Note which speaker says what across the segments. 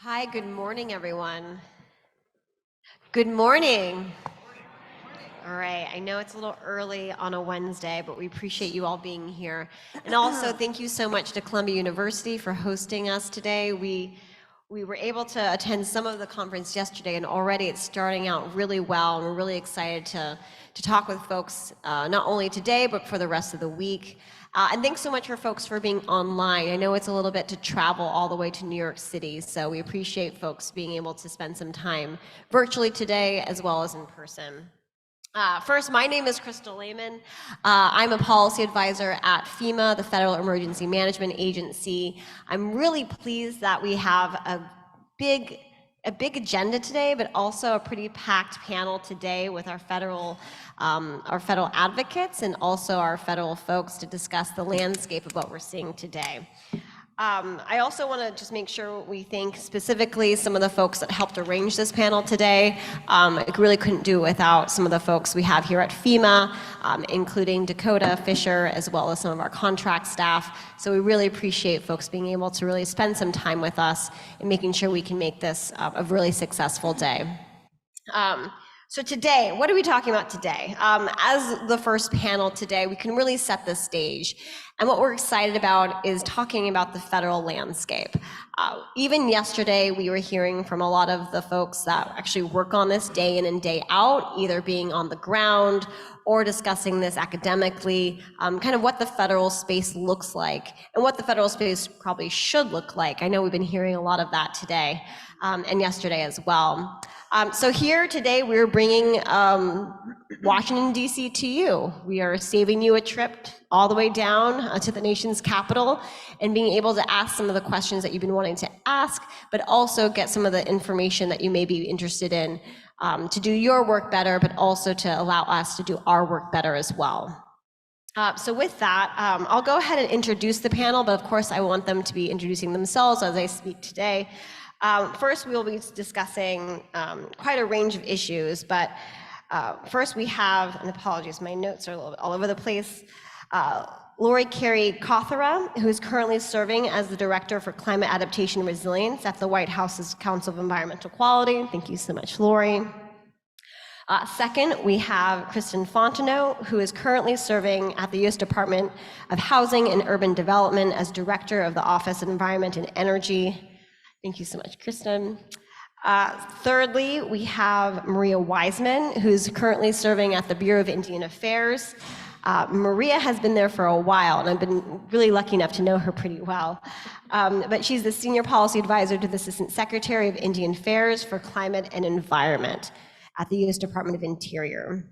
Speaker 1: Hi, good morning, everyone. Good morning. All right, I know it's a little early on a Wednesday, but we appreciate you all being here. And also, thank you so much to Columbia University for hosting us today. We were able to attend some of the conference yesterday, and already it's starting out really well, and we're really excited to talk with folks, not only today, but for the rest of the week. And thanks so much for folks for being online. I know it's a little bit to travel all the way to New York City, so we appreciate folks being able to spend some time virtually today as well as in person. First, my name is Crystal Lehman. I'm a policy advisor at FEMA, the Federal Emergency Management Agency. I'm really pleased that we have a big agenda today, but also a pretty packed panel today with our federal advocates and also our federal folks to discuss the landscape of what we're seeing today. I also want to just make sure we thank specifically some of the folks that helped arrange this panel today. I really couldn't do it without some of the folks we have here at FEMA, including Dakota, Fisher, as well as some of our contract staff. So we really appreciate folks being able to really spend some time with us and making sure we can make this a really successful day. So today, what are we talking about today? As the first panel today, we can really set the stage. And what we're excited about is talking about the federal landscape. Even yesterday, we were hearing from a lot of the folks that actually work on this day in and day out, either being on the ground or discussing this academically, kind of what the federal space looks like and what the federal space probably should look like. I know we've been hearing a lot of that today and yesterday as well. So here today, we're bringing Washington, D.C. to you. We are saving you a trip all the way down to the nation's capital and being able to ask some of the questions that you've been wanting to ask, but also get some of the information that you may be interested in to do your work better, but also to allow us to do our work better as well. So with that, I'll go ahead and introduce the panel, but of course I want them to be introducing themselves as I speak today. First, we will be discussing quite a range of issues, but first we have, and apologies, my notes are a little bit all over the place, Lori Carey Kothara, who is currently serving as the Director for Climate Adaptation and Resilience at the White House's Council of Environmental Quality. Thank you so much, Lori. Second, we have Kristen Fontenot, who is currently serving at the U.S. Department of Housing and Urban Development as Director of the Office of Environment and Energy. Thank you so much, Kristen. Thirdly, we have Maria Wiseman, who's currently serving at the Bureau of Indian Affairs. Maria has been there for a while, and I've been really lucky enough to know her pretty well. But she's the Senior Policy Advisor to the Assistant Secretary of Indian Affairs for Climate and Environment at the U.S. Department of Interior.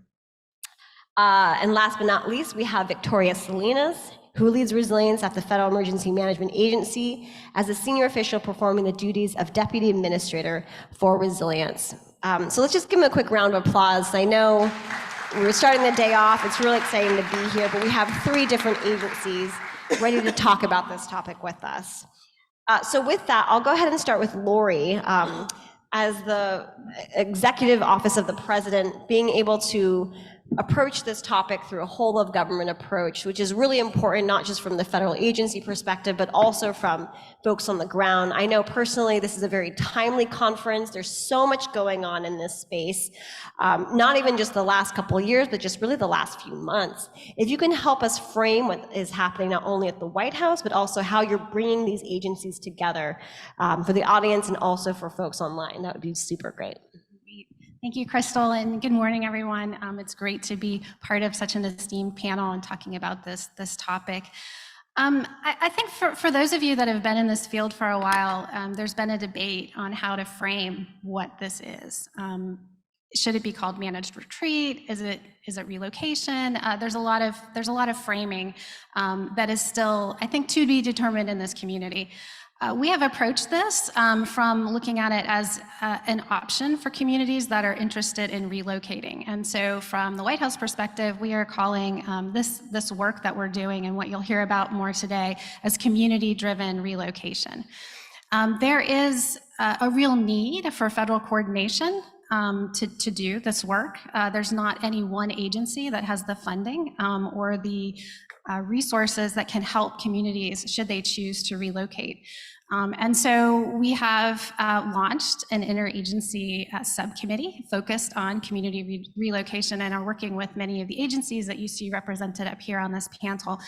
Speaker 1: And last but not least, we have Victoria Salinas, who leads resilience at the Federal Emergency Management Agency as a senior official performing the duties of Deputy Administrator for Resilience. So let's just give them a quick round of applause. I know we're starting the day off. It's really exciting to be here, but we have 3 different agencies ready to talk about this topic with us. So with that, I'll go ahead and start with Lori. As the Executive Office of the President, being able to approach this topic through a whole of government approach, which is really important, not just from the federal agency perspective, but also from folks on the ground. I know personally this is a very timely conference. There's so much going on in this space, not even just the last couple of years, but just really the last few months. If you can help us frame what is happening not only at the White House, but also how you're bringing these agencies together for the audience and also for folks online, that would be super great.
Speaker 2: Thank you, Crystal, and good morning, everyone. It's great to be part of such an esteemed panel and talking about this topic. I think for those of you that have been in this field for a while, there's been a debate on how to frame what this is. Should it be called managed retreat? Is it relocation? There's a lot of framing that is still, I think, to be determined in this community. We have approached this from looking at it as an option for communities that are interested in relocating. And so from the White House perspective, we are calling this work that we're doing and what you'll hear about more today as community-driven relocation. There is a real need for federal coordination to do this work. There's not any one agency that has the funding or the resources that can help communities should they choose to relocate. And so we have launched an interagency subcommittee focused on community relocation and are working with many of the agencies that you see represented up here on this panel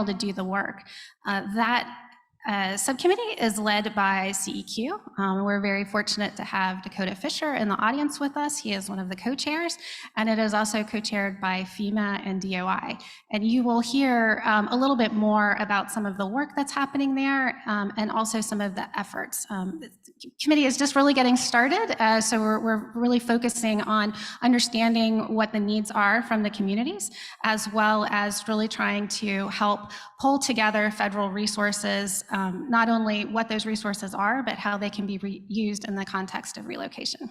Speaker 2: to do the work. That subcommittee is led by CEQ. We're very fortunate to have Dakota Fisher in the audience with us. He is one of the co-chairs, and it is also co-chaired by FEMA and DOI. And you will hear a little bit more about some of the work that's happening there and also some of the efforts. The committee is just really getting started, so we're really focusing on understanding what the needs are from the communities, as well as really trying to help pull together federal resources, not only what those resources are, but how they can be used in the context of relocation.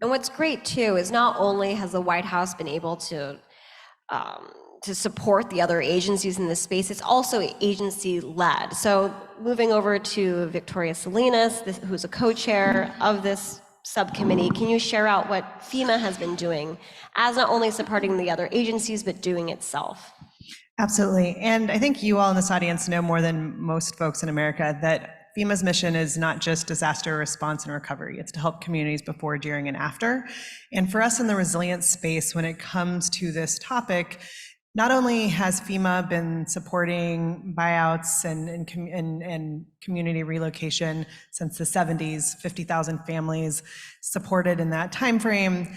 Speaker 1: And what's great too is not only has the White House been able to support the other agencies in this space, it's also agency-led. So moving over to Victoria Salinas, who's a co-chair of this subcommittee, can you share out what FEMA has been doing as not only supporting the other agencies, but doing itself?
Speaker 3: Absolutely. And I think you all in this audience know more than most folks in America that FEMA's mission is not just disaster response and recovery. It's to help communities before, during, and after. And for us in the resilience space, when it comes to this topic, not only has FEMA been supporting buyouts and community relocation since the 70s, 50,000 families supported in that time frame,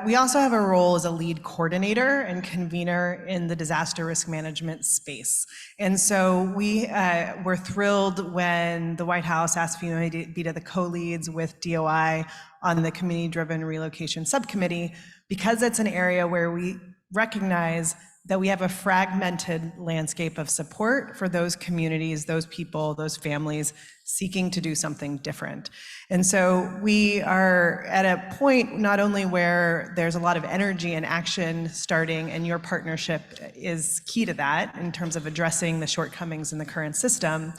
Speaker 3: we also have a role as a lead coordinator and convener in the disaster risk management space. And so we were thrilled when the White House asked FEMA to be the co-leads with DOI on the Community-Driven Relocation Subcommittee, because it's an area where we recognize that we have a fragmented landscape of support for those communities, those people, those families seeking to do something different. And so we are at a point not only where there's a lot of energy and action starting, and your partnership is key to that in terms of addressing the shortcomings in the current system,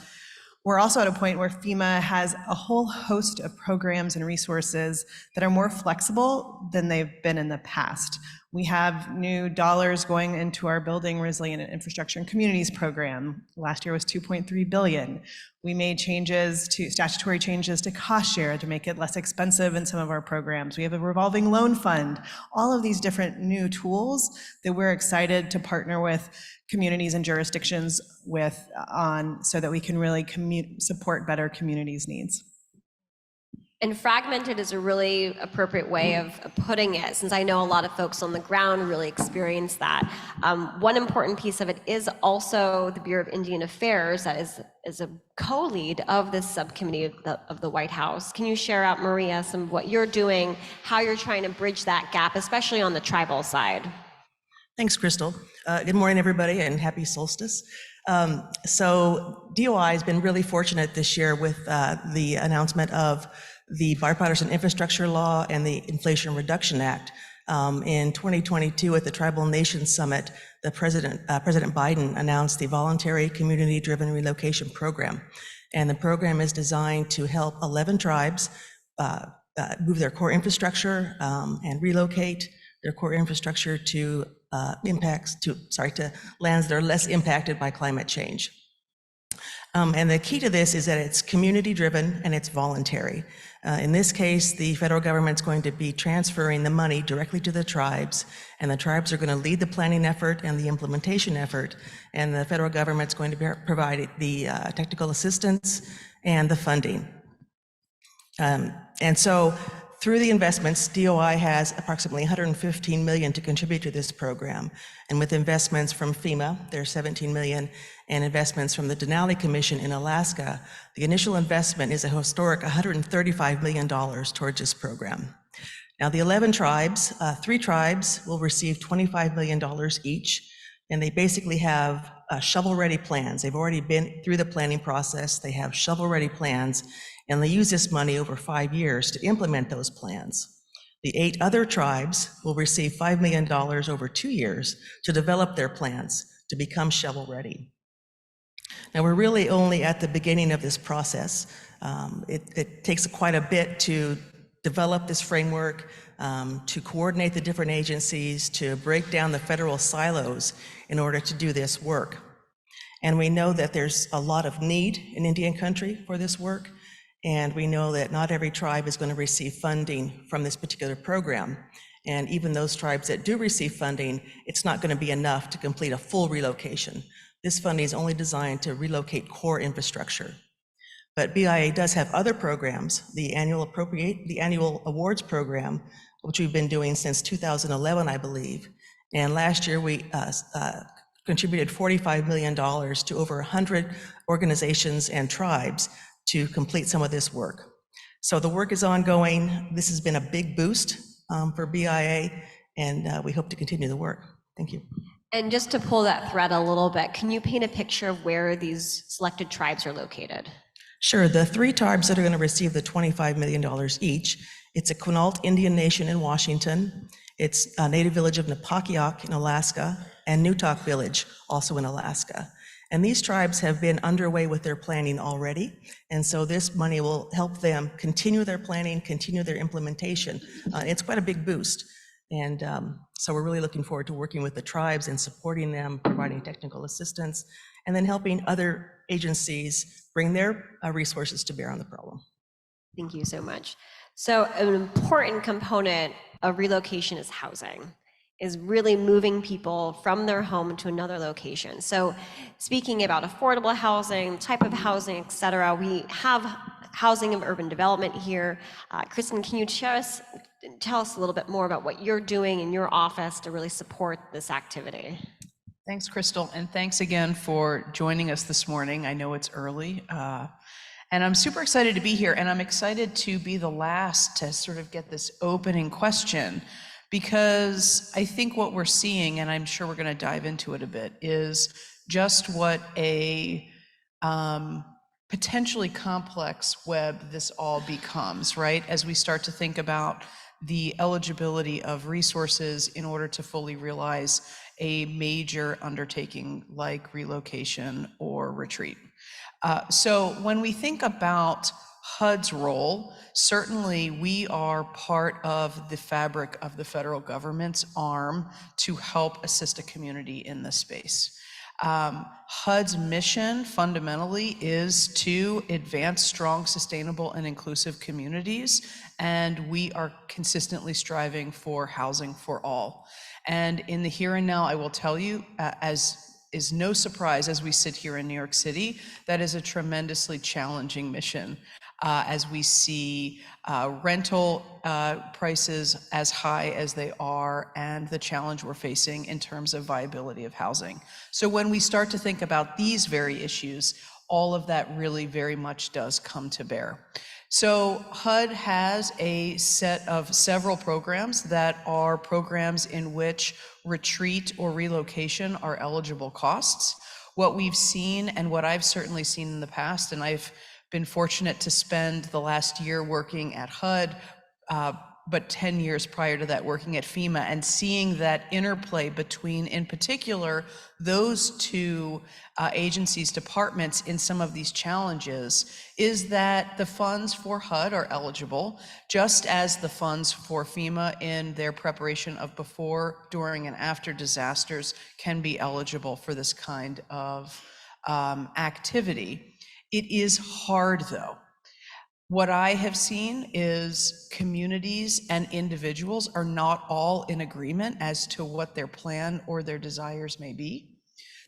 Speaker 3: we're also at a point where FEMA has a whole host of programs and resources that are more flexible than they've been in the past. We have new dollars going into our Building Resilient Infrastructure and Communities program. Last year was $2.3 billion. We made statutory changes to cost share to make it less expensive in some of our programs. We have a revolving loan fund, all of these different new tools that we're excited to partner with communities and jurisdictions so that we can really support better communities' needs.
Speaker 1: And fragmented is a really appropriate way of putting it, since I know a lot of folks on the ground really experience that. One important piece of it is also the Bureau of Indian Affairs that is a co-lead of this subcommittee of the White House. Can you share out, Maria, some of what you're doing, how you're trying to bridge that gap, especially on the tribal side?
Speaker 4: Thanks, Crystal. Good morning, everybody, and happy solstice. So DOI has been really fortunate this year with the announcement of the Bipartisan Infrastructure Law and the Inflation Reduction Act. In 2022 at the Tribal Nations Summit, President Biden announced the Voluntary Community-Driven Relocation Program. And the program is designed to help 11 tribes move their core infrastructure and relocate their core infrastructure to lands that are less impacted by climate change. And the key to this is that it's community-driven and it's voluntary. In this case, the federal government's going to be transferring the money directly to the tribes, and the tribes are going to lead the planning effort and the implementation effort, and the federal government's going to provide the technical assistance and the funding. And so through the investments, DOI has approximately $115 million to contribute to this program. And with investments from FEMA, there's $17 million, and investments from the Denali Commission in Alaska, the initial investment is a historic $135 million towards this program. Now the 11 tribes, 3 tribes will receive $25 million each, and they basically have shovel-ready plans. They've already been through the planning process. They have shovel-ready plans, and they use this money over 5 years to implement those plans. The 8 other tribes will receive $5 million over 2 years to develop their plans to become shovel-ready. Now, we're really only at the beginning of this process. It takes quite a bit to develop this framework, to coordinate the different agencies, to break down the federal silos in order to do this work. And we know that there's a lot of need in Indian country for this work, and we know that not every tribe is going to receive funding from this particular program. And even those tribes that do receive funding, it's not going to be enough to complete a full relocation. This funding is only designed to relocate core infrastructure. But BIA does have other programs, the annual awards program, which we've been doing since 2011, I believe. And last year we contributed $45 million to over 100 organizations and tribes to complete some of this work. So the work is ongoing. This has been a big boost for BIA, and we hope to continue the work. Thank you.
Speaker 1: And just to pull that thread a little bit, can you paint a picture of where these selected tribes are located?
Speaker 4: Sure, the 3 tribes that are going to receive the $25 million each, it's a Quinault Indian Nation in Washington, it's a native village of Napakiak in Alaska, and Newtok Village, also in Alaska. And these tribes have been underway with their planning already, and so this money will help them continue their planning, continue their implementation. It's quite a big boost. And so we're really looking forward to working with the tribes and supporting them, providing technical assistance, and then helping other agencies bring their resources to bear on the problem.
Speaker 1: Thank you so much. So an important component of relocation is housing, is really moving people from their home to another location. So speaking about affordable housing, type of housing, et cetera, we have housing and urban development here. Kristen, can you tell us a little bit more about what you're doing in your office to really support this activity?
Speaker 5: Thanks, Crystal, and thanks again for joining us this morning. I know it's early, and I'm super excited to be here, and I'm excited to be the last to sort of get this opening question, because I think what we're seeing, and I'm sure we're going to dive into it a bit, is just what a potentially complex web this all becomes, right? As we start to think about the eligibility of resources in order to fully realize a major undertaking like relocation or retreat. So when we think about HUD's role, certainly we are part of the fabric of the federal government's arm to help assist a community in this space. HUD's mission fundamentally is to advance strong, sustainable, and inclusive communities, and we are consistently striving for housing for all. And in the here and now, I will tell you, as is no surprise as we sit here in New York City, that is a tremendously challenging mission. As we see rental prices as high as they are, and the challenge we're facing in terms of viability of housing. So when we start to think about these very issues, all of that really very much does come to bear. So HUD has a set of several programs that are programs in which retreat or relocation are eligible costs. What we've seen, and what I've certainly seen in the past, and I've been fortunate to spend the last year working at HUD, but 10 years prior to that working at FEMA, and seeing that interplay between, in particular, those two agencies, departments in some of these challenges, is that the funds for HUD are eligible, just as the funds for FEMA in their preparation of before, during, and after disasters can be eligible for this kind of activity. It is hard, though. What I have seen is communities and individuals are not all in agreement as to what their plan or their desires may be.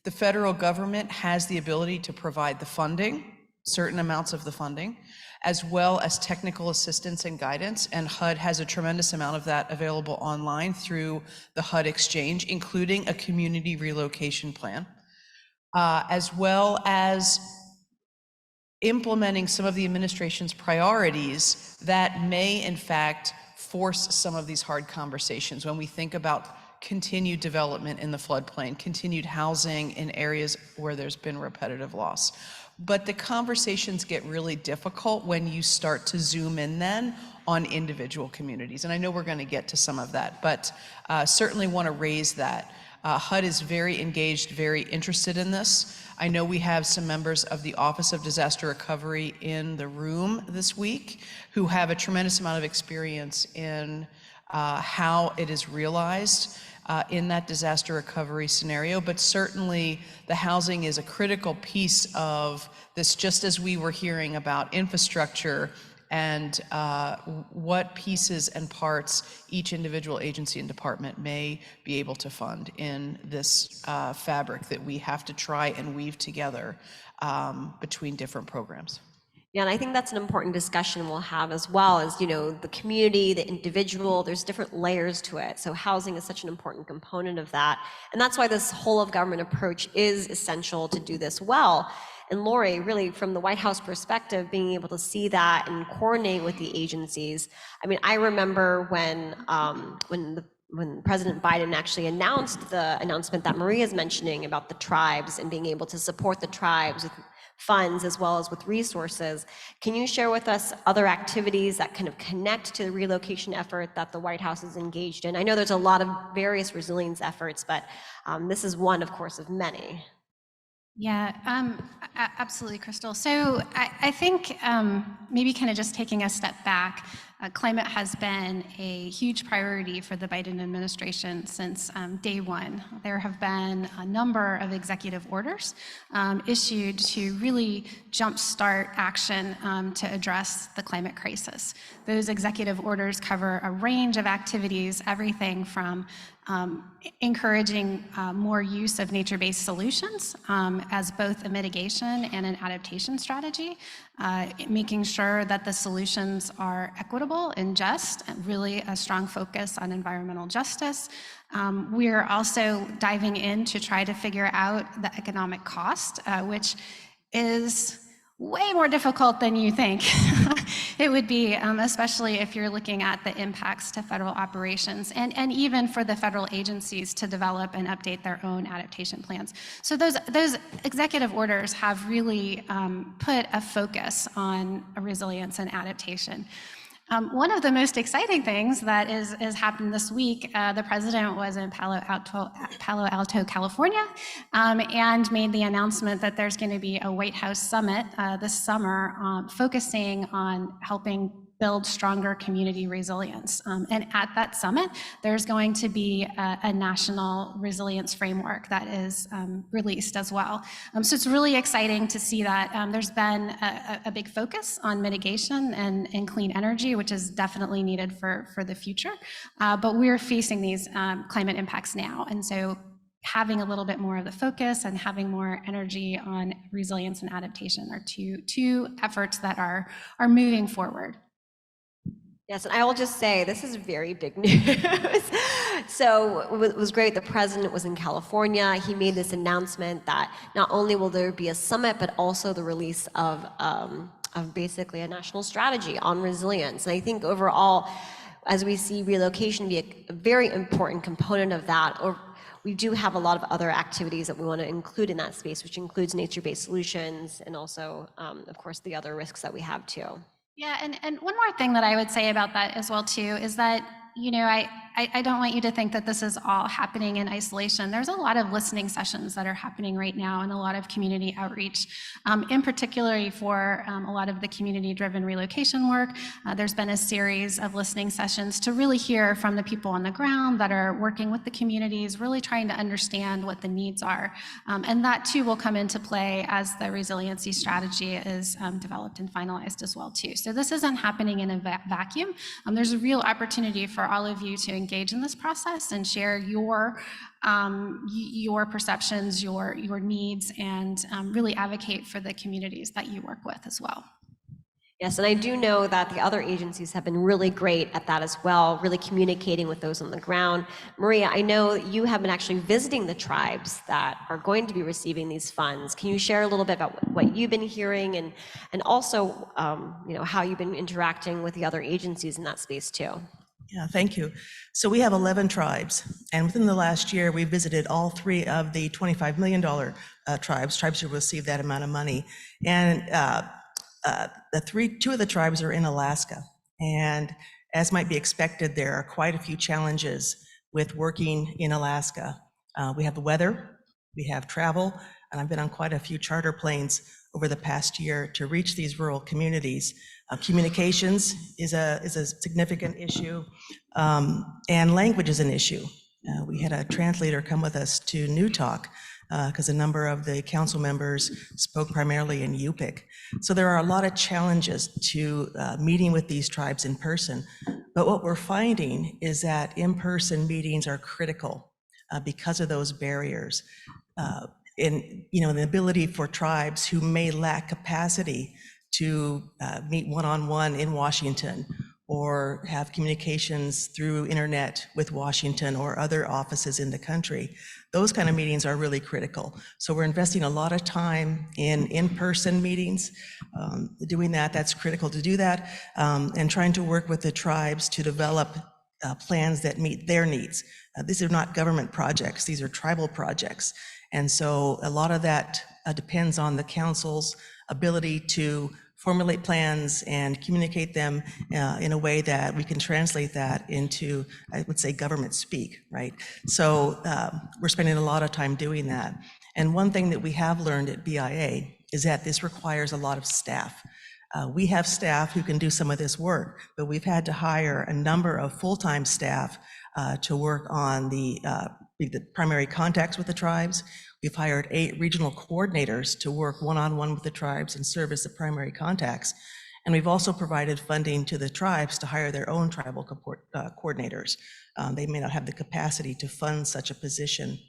Speaker 5: The federal government has the ability to provide the funding, certain amounts of the funding, as well as technical assistance and guidance, and HUD has a tremendous amount of that available online through the HUD Exchange, including a community relocation plan, as well as implementing some of the administration's priorities that may, in fact, force some of these hard conversations when we think about continued development in the floodplain, continued housing in areas where there's been repetitive loss. But the conversations get really difficult when you start to zoom in then on individual communities. And I know we're going to get to some of that, but certainly want to raise that. HUD is very engaged, very interested in this. I know we have some members of the Office of Disaster Recovery in the room this week who have a tremendous amount of experience in how it is realized in that disaster recovery scenario, but certainly the housing is a critical piece of this, just as we were hearing about infrastructure and what pieces and parts each individual agency and department may be able to fund in this fabric that we have to try and weave together between different programs.
Speaker 1: Yeah, and I think that's an important discussion we'll have as well as, you know, the community, the individual, there's different layers to it. So housing is such an important component of that. And that's why this whole of government approach is essential to do this well. And Lori, really from the White House perspective, being able to see that and coordinate with the agencies. I mean, I remember when President Biden actually announced the announcement that Maria is mentioning about the tribes and being able to support the tribes with funds as well as with resources. Can you share with us other activities that kind of connect to the relocation effort that the White House is engaged in? I know there's a lot of various resilience efforts, but this is one, of course, of many.
Speaker 2: Yeah, absolutely, Crystal. So I think maybe kind of just taking a step back, climate has been a huge priority for the Biden administration since day one. There have been a number of executive orders issued to really jumpstart action to address the climate crisis. Those executive orders cover a range of activities, everything from encouraging more use of nature-based solutions as both a mitigation and an adaptation strategy, making sure that the solutions are equitable and just, really a strong focus on environmental justice. We're also diving in to try to figure out the economic cost, which is way more difficult than you think it would be, especially if you're looking at the impacts to federal operations and even for the federal agencies to develop and update their own adaptation plans. So those executive orders have really put a focus on resilience and adaptation. One of the most exciting things that is happened this week, the president was in Palo Alto, California, and made the announcement that there's going to be a White House summit this summer focusing on helping build stronger community resilience. And at that summit, there's going to be a national resilience framework that is released as well. So it's really exciting to see that there's been a big focus on mitigation and clean energy, which is definitely needed for the future. But we're facing these climate impacts now. And so having a little bit more of the focus and having more energy on resilience and adaptation are two efforts that are moving forward.
Speaker 1: Yes, and I will just say, this is very big news. So it was great. The president was in California. He made this announcement that not only will there be a summit, but also the release of basically a national strategy on resilience. And I think overall, as we see relocation be a very important component of that, or we do have a lot of other activities that we want to include in that space, which includes nature-based solutions and also, of course, the other risks that we have too.
Speaker 2: Yeah, and one more thing that I would say about that as well too is that, you know, I don't want you to think that this is all happening in isolation. There's a lot of listening sessions that are happening right now and a lot of community outreach, in particular for a lot of the community-driven relocation work. There's been a series of listening sessions to really hear from the people on the ground that are working with the communities, really trying to understand what the needs are. And that too will come into play as the resiliency strategy is developed and finalized as well too. So this isn't happening in a vacuum. There's a real opportunity for all of you to engage in this process and share your perceptions, your needs, and really advocate for the communities that you work with as well.
Speaker 1: Yes, and I do know that the other agencies have been really great at that as well, really communicating with those on the ground. Maria, I know you have been actually visiting the tribes that are going to be receiving these funds. Can you share a little bit about what you've been hearing and also you know, how you've been interacting with the other agencies in that space too?
Speaker 4: Yeah, thank you. So we have 11 tribes, and within the last year, we visited all 3 of the $25 million tribes who received that amount of money. And 2 of the tribes are in Alaska. And as might be expected, there are quite a few challenges with working in Alaska. We have the weather, we have travel, and I've been on quite a few charter planes over the past year to reach these rural communities. Communications is a significant issue, and language is an issue. We had a translator come with us to New Talk because a number of the council members spoke primarily in Yupik. So there are a lot of challenges to meeting with these tribes in person. But what we're finding is that in-person meetings are critical because of those barriers. In the ability for tribes who may lack capacity to meet one-on-one in Washington or have communications through internet with Washington or other offices in the country. Those kind of meetings are really critical. So we're investing a lot of time in in-person meetings, doing that's critical to do that, and trying to work with the tribes to develop plans that meet their needs. These are not government projects, these are tribal projects. And so a lot of that depends on the council's ability to formulate plans and communicate them in a way that we can translate that into, I would say, government speak, right? So we're spending a lot of time doing that. And one thing that we have learned at BIA is that this requires a lot of staff. We have staff who can do some of this work, but we've had to hire a number of full-time staff to work on the primary contacts with the tribes. We've hired 8 regional coordinators to work one-on-one with the tribes and serve as the primary contacts. And we've also provided funding to the tribes to hire their own tribal coordinators. They may not have the capacity to fund such a position.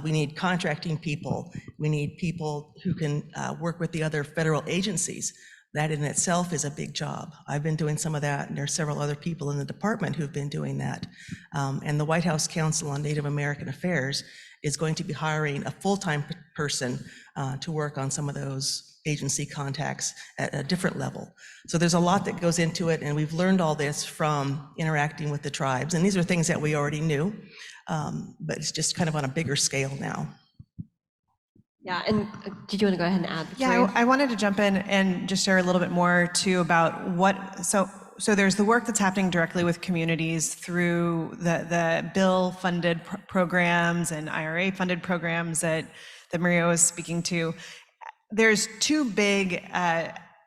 Speaker 4: We need contracting people. We need people who can work with the other federal agencies. That in itself is a big job. I've been doing some of that, and there are several other people in the department who've been doing that. And the White House Council on Native American Affairs is going to be hiring a full-time person to work on some of those agency contacts at a different level. So there's a lot that goes into it, and we've learned all this from interacting with the tribes. And these are things that we already knew, but it's just kind of on a bigger scale now.
Speaker 1: Yeah, and did you want to go ahead and add?
Speaker 3: Yeah, I wanted to jump in and just share a little bit more too about what, so there's the work that's happening directly with communities through the bill-funded programs and IRA-funded programs that Maria was speaking to. There's 2 big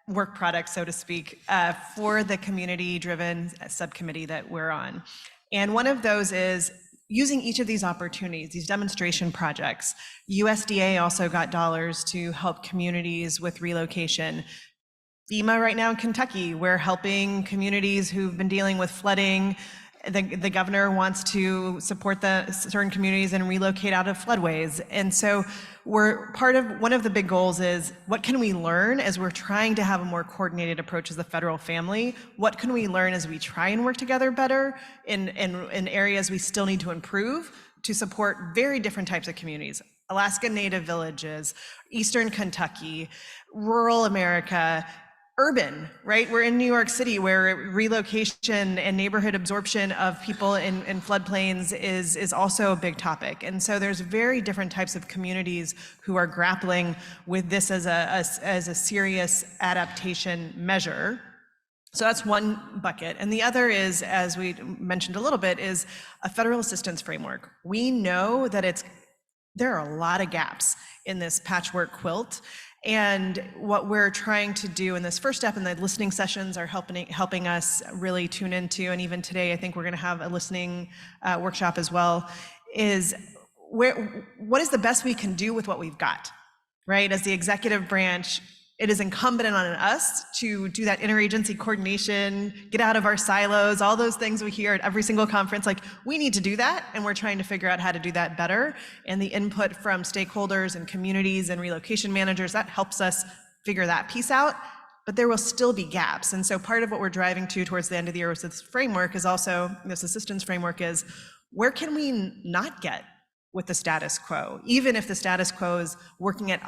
Speaker 3: work products, so to speak, for the Community-Driven Subcommittee that we're on. And one of those is using each of these opportunities, these demonstration projects. USDA also got dollars to help communities with relocation. FEMA right now in Kentucky, we're helping communities who've been dealing with flooding. The governor wants to support the certain communities and relocate out of floodways. And so we're part of, one of the big goals is, what can we learn as we're trying to have a more coordinated approach as the federal family? What can we learn as we try and work together better in areas we still need to improve to support very different types of communities? Alaska Native villages, Eastern Kentucky, rural America, urban, right? We're in New York City, where relocation and neighborhood absorption of people in floodplains is also a big topic. And so there's very different types of communities who are grappling with this as a serious adaptation measure. So that's one bucket. And the other is, as we mentioned a little bit, is a federal assistance framework. We know that there are a lot of gaps in this patchwork quilt. And what we're trying to do in this first step, and the listening sessions are helping us really tune into, and even today I think we're going to have a listening workshop as well, is what is the best we can do with what we've got, right? As the executive branch, it is incumbent on us to do that interagency coordination, get out of our silos, all those things we hear at every single conference. Like, we need to do that, and we're trying to figure out how to do that better. And the input from stakeholders and communities and relocation managers, that helps us figure that piece out. But there will still be gaps. And so part of what we're driving to towards the end of the year with this framework is also, this assistance framework is, where can we not get with the status quo, even if the status quo is working at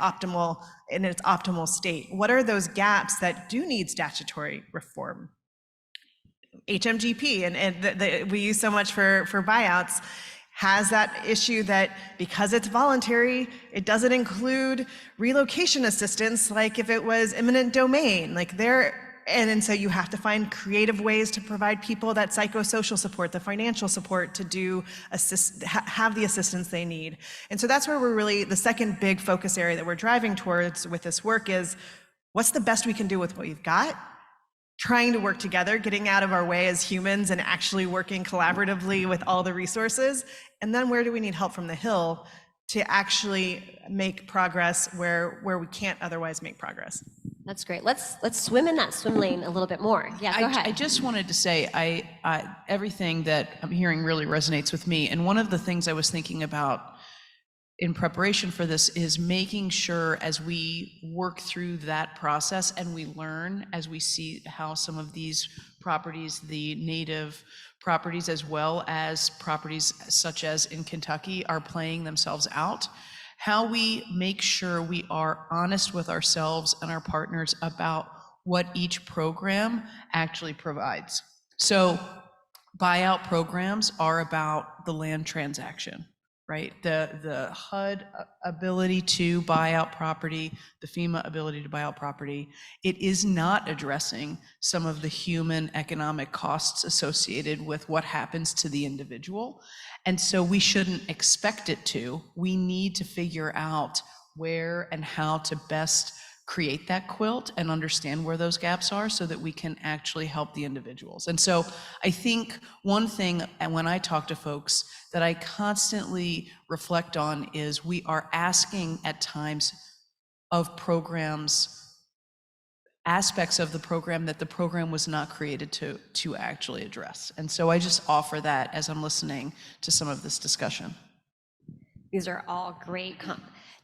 Speaker 3: in its optimal state? What are those gaps that do need statutory reform? HMGP, and we use so much for buyouts, has that issue that because it's voluntary, it doesn't include relocation assistance, like if it was eminent domain. Like, there and so you have to find creative ways to provide people that psychosocial support, the financial support to do have the assistance they need. And so that's where we're really, the second big focus area that we're driving towards with this work is, what's the best we can do with what you've got? Trying to work together, getting out of our way as humans and actually working collaboratively with all the resources. And then where do we need help from the Hill to actually make progress where we can't otherwise make progress?
Speaker 1: That's great. Let's swim in that swim lane a little bit more. Yeah, go ahead.
Speaker 5: I just wanted to say, everything that I'm hearing really resonates with me. And one of the things I was thinking about in preparation for this is making sure, as we work through that process and we learn, as we see how some of these properties, the native properties as well as properties such as in Kentucky, are playing themselves out, how we make sure we are honest with ourselves and our partners about what each program actually provides. So buyout programs are about the land transaction, right? The HUD ability to buy out property, the FEMA ability to buy out property. It is not addressing some of the human economic costs associated with what happens to the individual. And so we shouldn't expect it to. We need to figure out where and how to best create that quilt and understand where those gaps are so that we can actually help the individuals. And so I think one thing, and when I talk to folks, that I constantly reflect on is we are asking at times of programs, aspects of the program that the program was not created to actually address. And so I just offer that as I'm listening to some of this discussion.
Speaker 1: These are all great.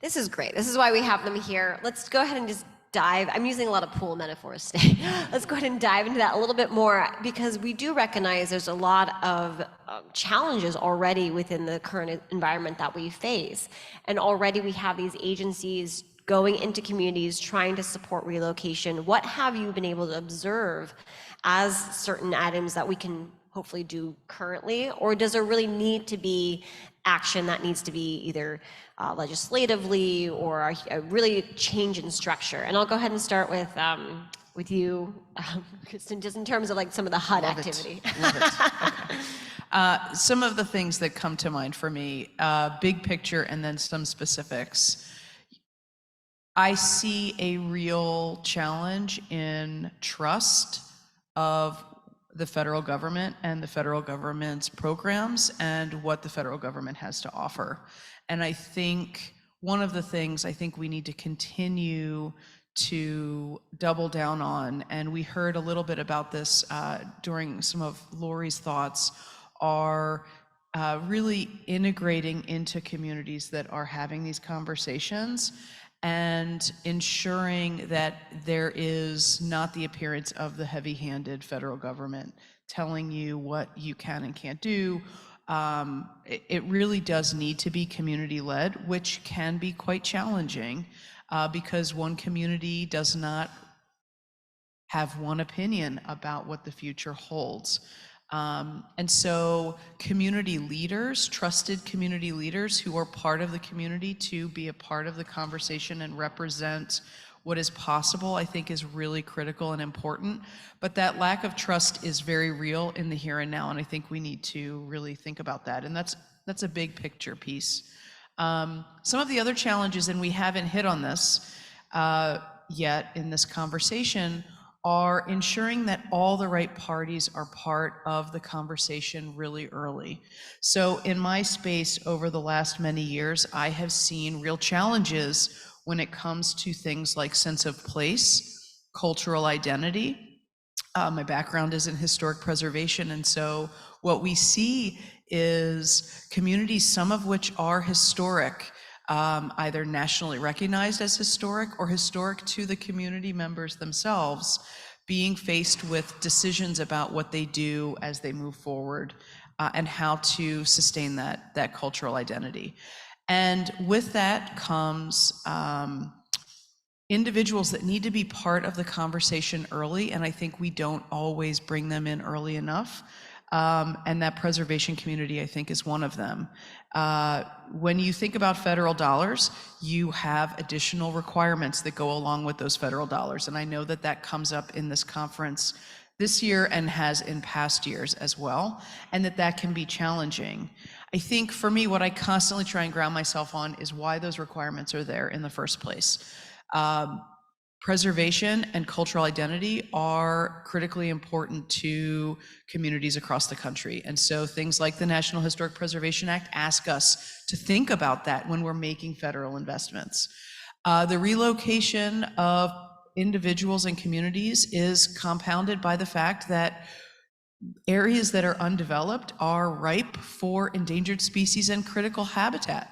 Speaker 1: This is great. This is why we have them here. Let's go ahead and just dive. I'm using a lot of pool metaphors today. Let's go ahead and dive into that a little bit more, because we do recognize there's a lot of challenges already within the current environment that we face. And already we have these agencies going into communities, trying to support relocation. What have you been able to observe as certain items that we can hopefully do currently? Or does there really need to be action that needs to be either legislatively or a really change in structure? And I'll go ahead and start with you, Kristen, just in terms of like some of the HUD activity.
Speaker 5: Love it. Okay. Some of the things that come to mind for me, big picture and then some specifics. I see a real challenge in trust of the federal government and the federal government's programs and what the federal government has to offer. And I think one of the things I think we need to continue to double down on, and we heard a little bit about this during some of Lori's thoughts, are really integrating into communities that are having these conversations and ensuring that there is not the appearance of the heavy-handed federal government telling you what you can and can't do. It really does need to be community-led, which can be quite challenging because one community does not have one opinion about what the future holds. And so community leaders, trusted community leaders who are part of the community to be a part of the conversation and represent what is possible, I think is really critical and important. But that lack of trust is very real in the here and now, and I think we need to really think about that. And that's a big picture piece. Some of the other challenges, and we haven't hit on this yet in this conversation, are ensuring that all the right parties are part of the conversation really early. So in my space over the last many years, I have seen real challenges when it comes to things like sense of place, cultural identity. My background is in historic preservation, and so what we see is communities, some of which are historic, either nationally recognized as historic or historic to the community members themselves, being faced with decisions about what they do as they move forward and how to sustain that cultural identity. And with that comes individuals that need to be part of the conversation early, and I think we don't always bring them in early enough. and that preservation community, I think, is one of them. When you think about federal dollars, you have additional requirements that go along with those federal dollars. And I know that that comes up in this conference this year and has in past years as well, and that can be challenging. I think for me, what I constantly try and ground myself on is why those requirements are there in the first place. Preservation and cultural identity are critically important to communities across the country. And so things like the National Historic Preservation Act ask us to think about that when we're making federal investments. The relocation of individuals and communities is compounded by the fact that areas that are undeveloped are ripe for endangered species and critical habitat.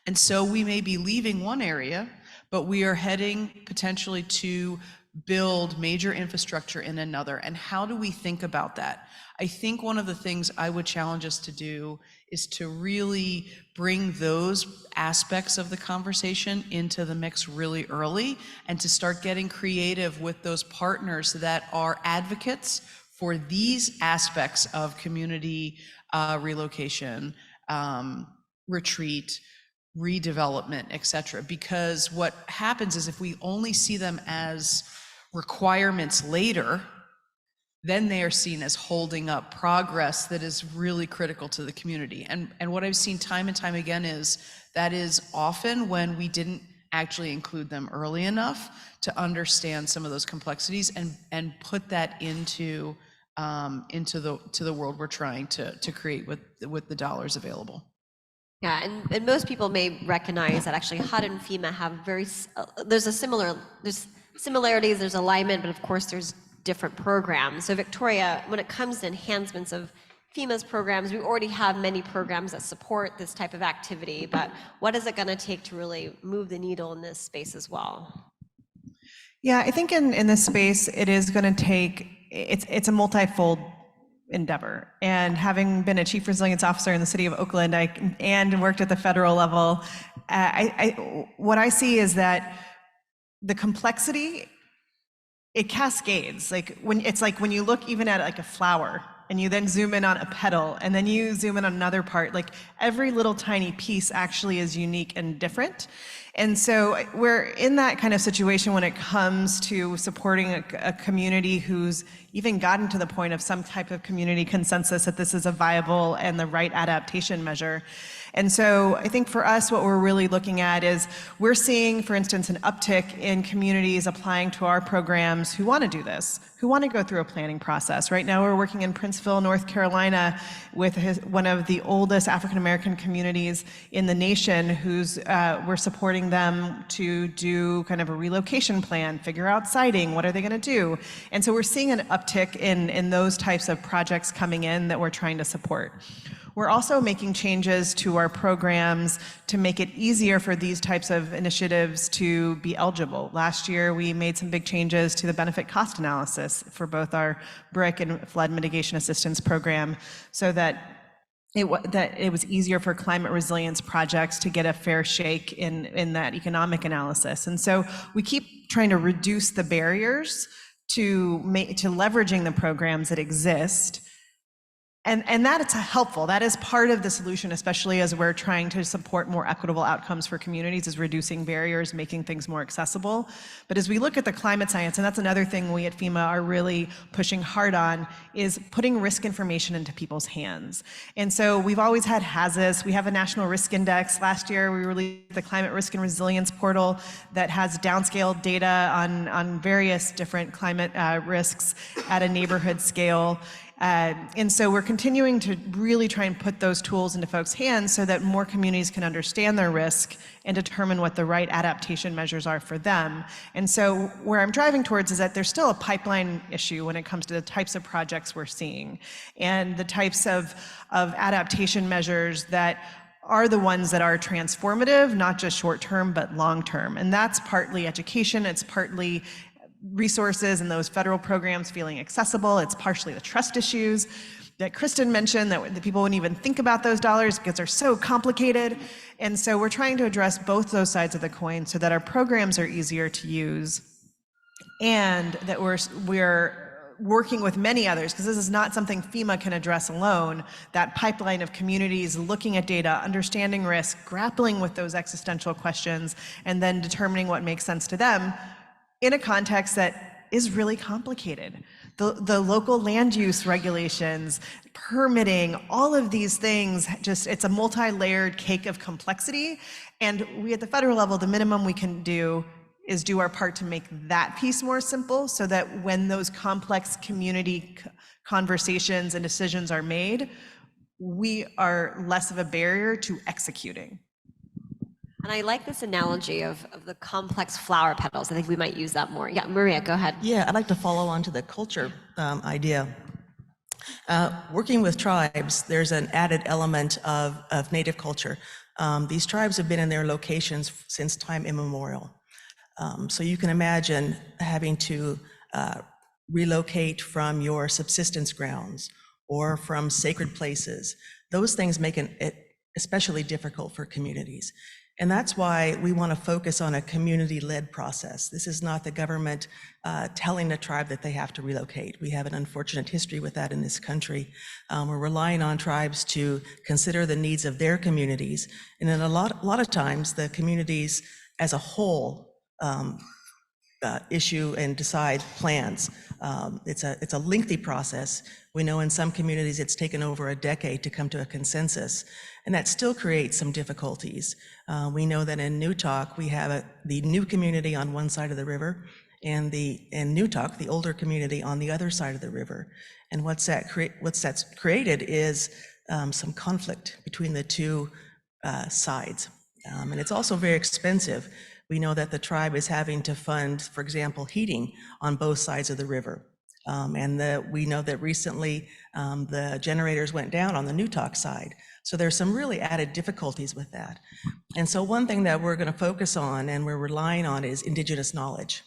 Speaker 5: And so we may be leaving one area, but we are heading potentially to build major infrastructure in another. And how do we think about that? I think one of the things I would challenge us to do is to really bring those aspects of the conversation into the mix really early, and to start getting creative with those partners that are advocates for these aspects of community relocation, retreat, redevelopment, et cetera. Because what happens is if we only see them as requirements later, then they are seen as holding up progress that is really critical to the community. And what I've seen time and time again is that is often when we didn't actually include them early enough to understand some of those complexities and put that into the world we're trying to create with the dollars available.
Speaker 1: Yeah, and most people may recognize that actually HUD and FEMA have there's similarities, there's alignment, but of course there's different programs. So Victoria, when it comes to enhancements of FEMA's programs, we already have many programs that support this type of activity, but what is it going to take to really move the needle in this space as well?
Speaker 3: Yeah, I think in this space, it is going to take, it's a multifold endeavor. And having been a chief resilience officer in the city of Oakland and worked at the federal level, what I see is that the complexity, it cascades. When you look even at like a flower and you then zoom in on a petal and then you zoom in on another part, like every little tiny piece actually is unique and different. And so we're in that kind of situation when it comes to supporting a community who's even gotten to the point of some type of community consensus that this is a viable and the right adaptation measure. And so I think for us, what we're really looking at is we're seeing, for instance, an uptick in communities applying to our programs who want to do this, who want to go through a planning process. Right now, we're working in Princeville, North Carolina, with one of the oldest African-American communities in the nation, we're supporting them to do kind of a relocation plan, figure out siting, what are they going to do? And so we're seeing an uptick in those types of projects coming in that we're trying to support. We're also making changes to our programs to make it easier for these types of initiatives to be eligible. Last year, we made some big changes to the benefit cost analysis for both our BRIC and flood mitigation assistance program, so that it was easier for climate resilience projects to get a fair shake in that economic analysis. And so we keep trying to reduce the barriers to leveraging the programs that exist. And that it's helpful. That is part of the solution, especially as we're trying to support more equitable outcomes for communities, is reducing barriers, making things more accessible. But as we look at the climate science, and that's another thing we at FEMA are really pushing hard on, is putting risk information into people's hands. And so we've always had HAZIS. We have a national risk index. Last year, we released the Climate Risk and Resilience Portal that has downscaled data on various different climate risks at a neighborhood scale. And so we're continuing to really try and put those tools into folks' hands so that more communities can understand their risk and determine what the right adaptation measures are for them. And so where I'm driving towards is that there's still a pipeline issue when it comes to the types of projects we're seeing and the types of adaptation measures that are the ones that are transformative, not just short-term, but long-term. And that's partly education, it's partly resources and those federal programs feeling accessible. It's partially the trust issues that Kristen mentioned, that the people wouldn't even think about those dollars because they're so complicated. And so we're trying to address both those sides of the coin so that our programs are easier to use and that we're working with many others, because this is not something FEMA can address alone, that pipeline of communities looking at data, understanding risk, grappling with those existential questions, and then determining what makes sense to them in a context that is really complicated. The local land use regulations, permitting, all of these things, it's a multi-layered cake of complexity. And we at the federal level, the minimum we can do is do our part to make that piece more simple, so that when those complex community conversations and decisions are made, we are less of a barrier to executing.
Speaker 1: And I like this analogy of the complex flower petals. I think we might use that more. Yeah, Maria, go ahead.
Speaker 4: Yeah, I'd like to follow on to the culture idea. Working with tribes, there's an added element of native culture. These tribes have been in their locations since time immemorial. So you can imagine having to relocate from your subsistence grounds or from sacred places. Those things make it especially difficult for communities. And that's why we want to focus on a community-led process. This is not the government telling the tribe that they have to relocate. We have an unfortunate history with that in this country. We're relying on tribes to consider the needs of their communities. And then a lot of times, the communities as a whole issue and decide plans. It's a lengthy process. We know in some communities it's taken over a decade to come to a consensus, and that still creates some difficulties. We know that in Newtok, we have the new community on one side of the river, and in Newtok, the older community on the other side of the river. And what's that's created is some conflict between the two sides. And it's also very expensive. We know that the tribe is having to fund, for example, heating on both sides of the river. We know that recently the generators went down on the Newtok side. So there's some really added difficulties with that. And so one thing that we're going to focus on and we're relying on is Indigenous knowledge.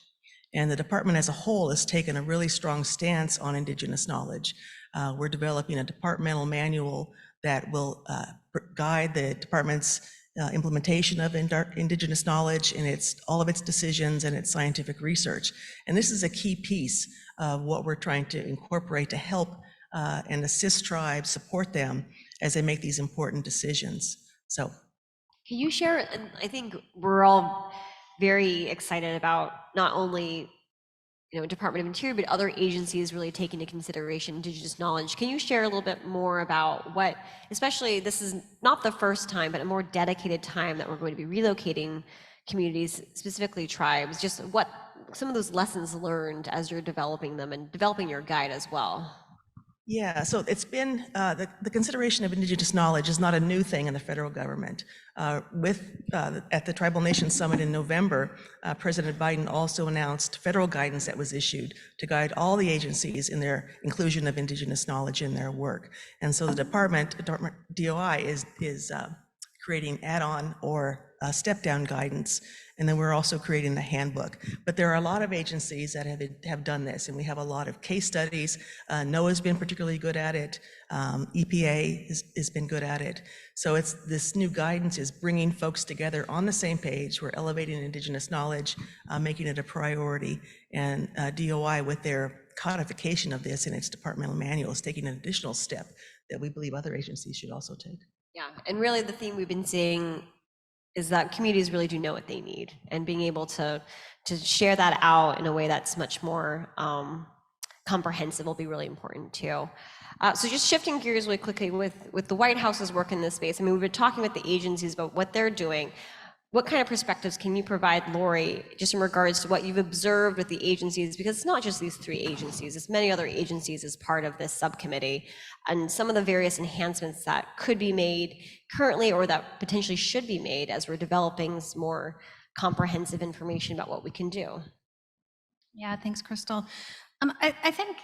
Speaker 4: And the department as a whole has taken a really strong stance on Indigenous knowledge. We're developing a departmental manual that will guide the department's implementation of Indigenous knowledge and all of its decisions and its scientific research. And this is a key piece of what we're trying to incorporate to help and assist tribes, support them as they make these important decisions. So,
Speaker 1: can you share, and I think we're all very excited about not only Department of Interior, but other agencies really taking into consideration Indigenous knowledge. Can you share a little bit more about what, especially this is not the first time, but a more dedicated time that we're going to be relocating communities, specifically tribes, just what some of those lessons learned as you're developing them and developing your guide as well?
Speaker 4: Yeah, so it's been, the consideration of Indigenous knowledge is not a new thing in the federal government. At the Tribal Nations Summit in November, President Biden also announced federal guidance that was issued to guide all the agencies in their inclusion of Indigenous knowledge in their work. And so the department DOI is creating add-on or step-down guidance. And then we're also creating a handbook. But there are a lot of agencies that have done this, and we have a lot of case studies. NOAA's been particularly good at it. EPA has been good at it. So this new guidance is bringing folks together on the same page. We're elevating Indigenous knowledge, making it a priority, and DOI with their codification of this in its departmental manual is taking an additional step that we believe other agencies should also take.
Speaker 1: Yeah, and really the theme we've been seeing is that communities really do know what they need, and being able to share that out in a way that's much more comprehensive will be really important too. So just shifting gears really quickly with the White House's work in this space. I mean, we've been talking with the agencies about what they're doing. What kind of perspectives can you provide, Lori, just in regards to what you've observed with the agencies? Because it's not just these three agencies, it's many other agencies as part of this subcommittee, and some of the various enhancements that could be made currently or that potentially should be made as we're developing more comprehensive information about what we can do.
Speaker 2: Yeah, thanks, Crystal. I think,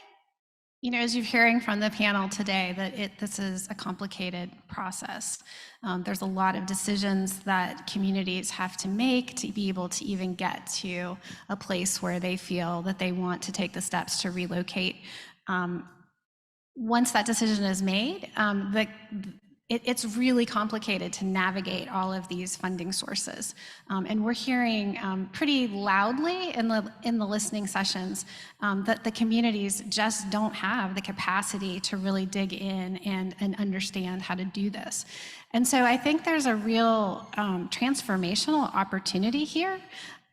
Speaker 2: as you're hearing from the panel today, that this is a complicated process. There's a lot of decisions that communities have to make to be able to even get to a place where they feel that they want to take the steps to relocate. Once that decision is made, it's really complicated to navigate all of these funding sources. And we're hearing pretty loudly in the listening sessions that the communities just don't have the capacity to really dig in and understand how to do this. And so I think there's a real transformational opportunity here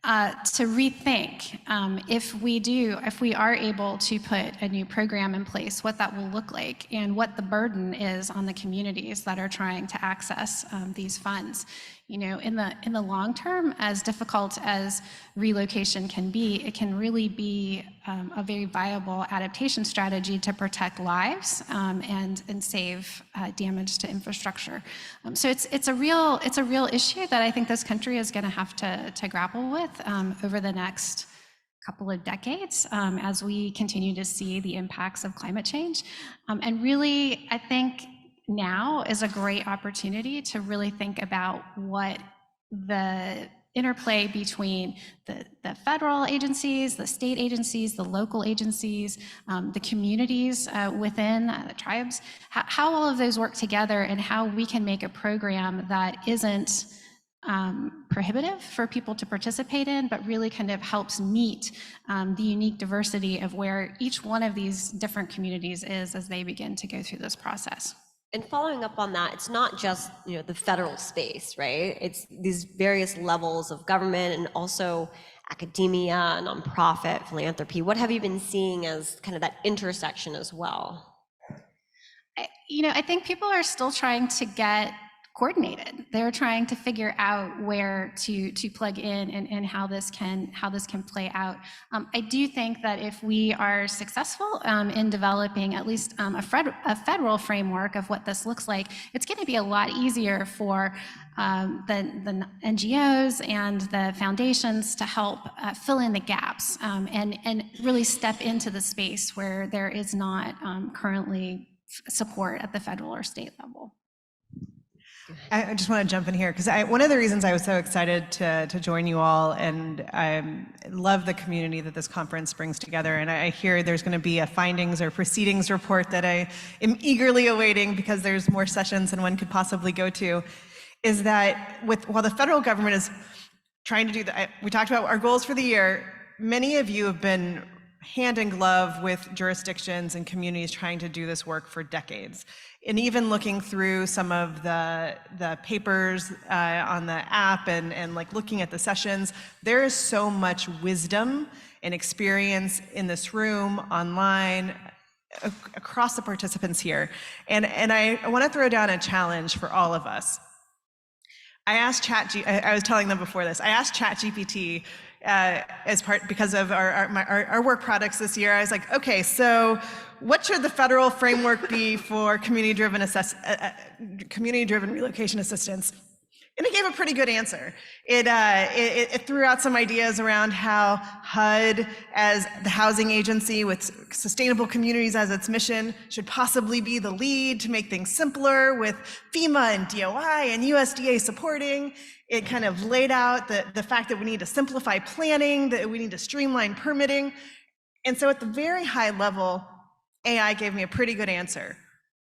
Speaker 2: to rethink if we are able to put a new program in place, what that will look like and what the burden is on the communities that are trying to access these funds. You know, in the long term, as difficult as relocation can be, it can really be a very viable adaptation strategy to protect lives and save damage to infrastructure. So it's a real issue that I think this country is going to have to grapple with over the next couple of decades as we continue to see the impacts of climate change. And really, I think now is a great opportunity to really think about what the interplay between the federal agencies, the state agencies, the local agencies, the communities within the tribes, how all of those work together and how we can make a program that isn't prohibitive for people to participate in, but really kind of helps meet the unique diversity of where each one of these different communities is as they begin to go through this process.
Speaker 1: And following up on that, it's not just, you know, the federal space, right? It's these various levels of government and also academia, nonprofit, philanthropy. What have you been seeing as kind of that intersection as well?
Speaker 2: I think people are still trying to get coordinated. They're trying to figure out where to plug in and how this can play out. I do think that if we are successful in developing at least a federal framework of what this looks like, it's going to be a lot easier for the NGOs and the foundations to help fill in the gaps and really step into the space where there is not currently support at the federal or state level.
Speaker 3: I just want to jump in here because one of the reasons I was so excited to join you all, and I love the community that this conference brings together, and I hear there's going to be a findings or proceedings report that I am eagerly awaiting because there's more sessions than one could possibly go to, is that while the federal government is trying to do that, we talked about our goals for the year, many of you have been hand in glove with jurisdictions and communities trying to do this work for decades. And even looking through some of the papers on the app and like looking at the sessions, there is so much wisdom and experience in this room, online, across the participants here. And I want to throw down a challenge for all of us. I was telling them before this, I asked ChatGPT as part, because of our work products this year, I was like, okay, so what should the federal framework be for community-driven relocation assistance? And it gave a pretty good answer. It threw out some ideas around how HUD, as the housing agency with sustainable communities as its mission, should possibly be the lead to make things simpler, with FEMA and DOI and USDA supporting. It kind of laid out the fact that we need to simplify planning, that we need to streamline permitting. And so at the very high level, AI gave me a pretty good answer.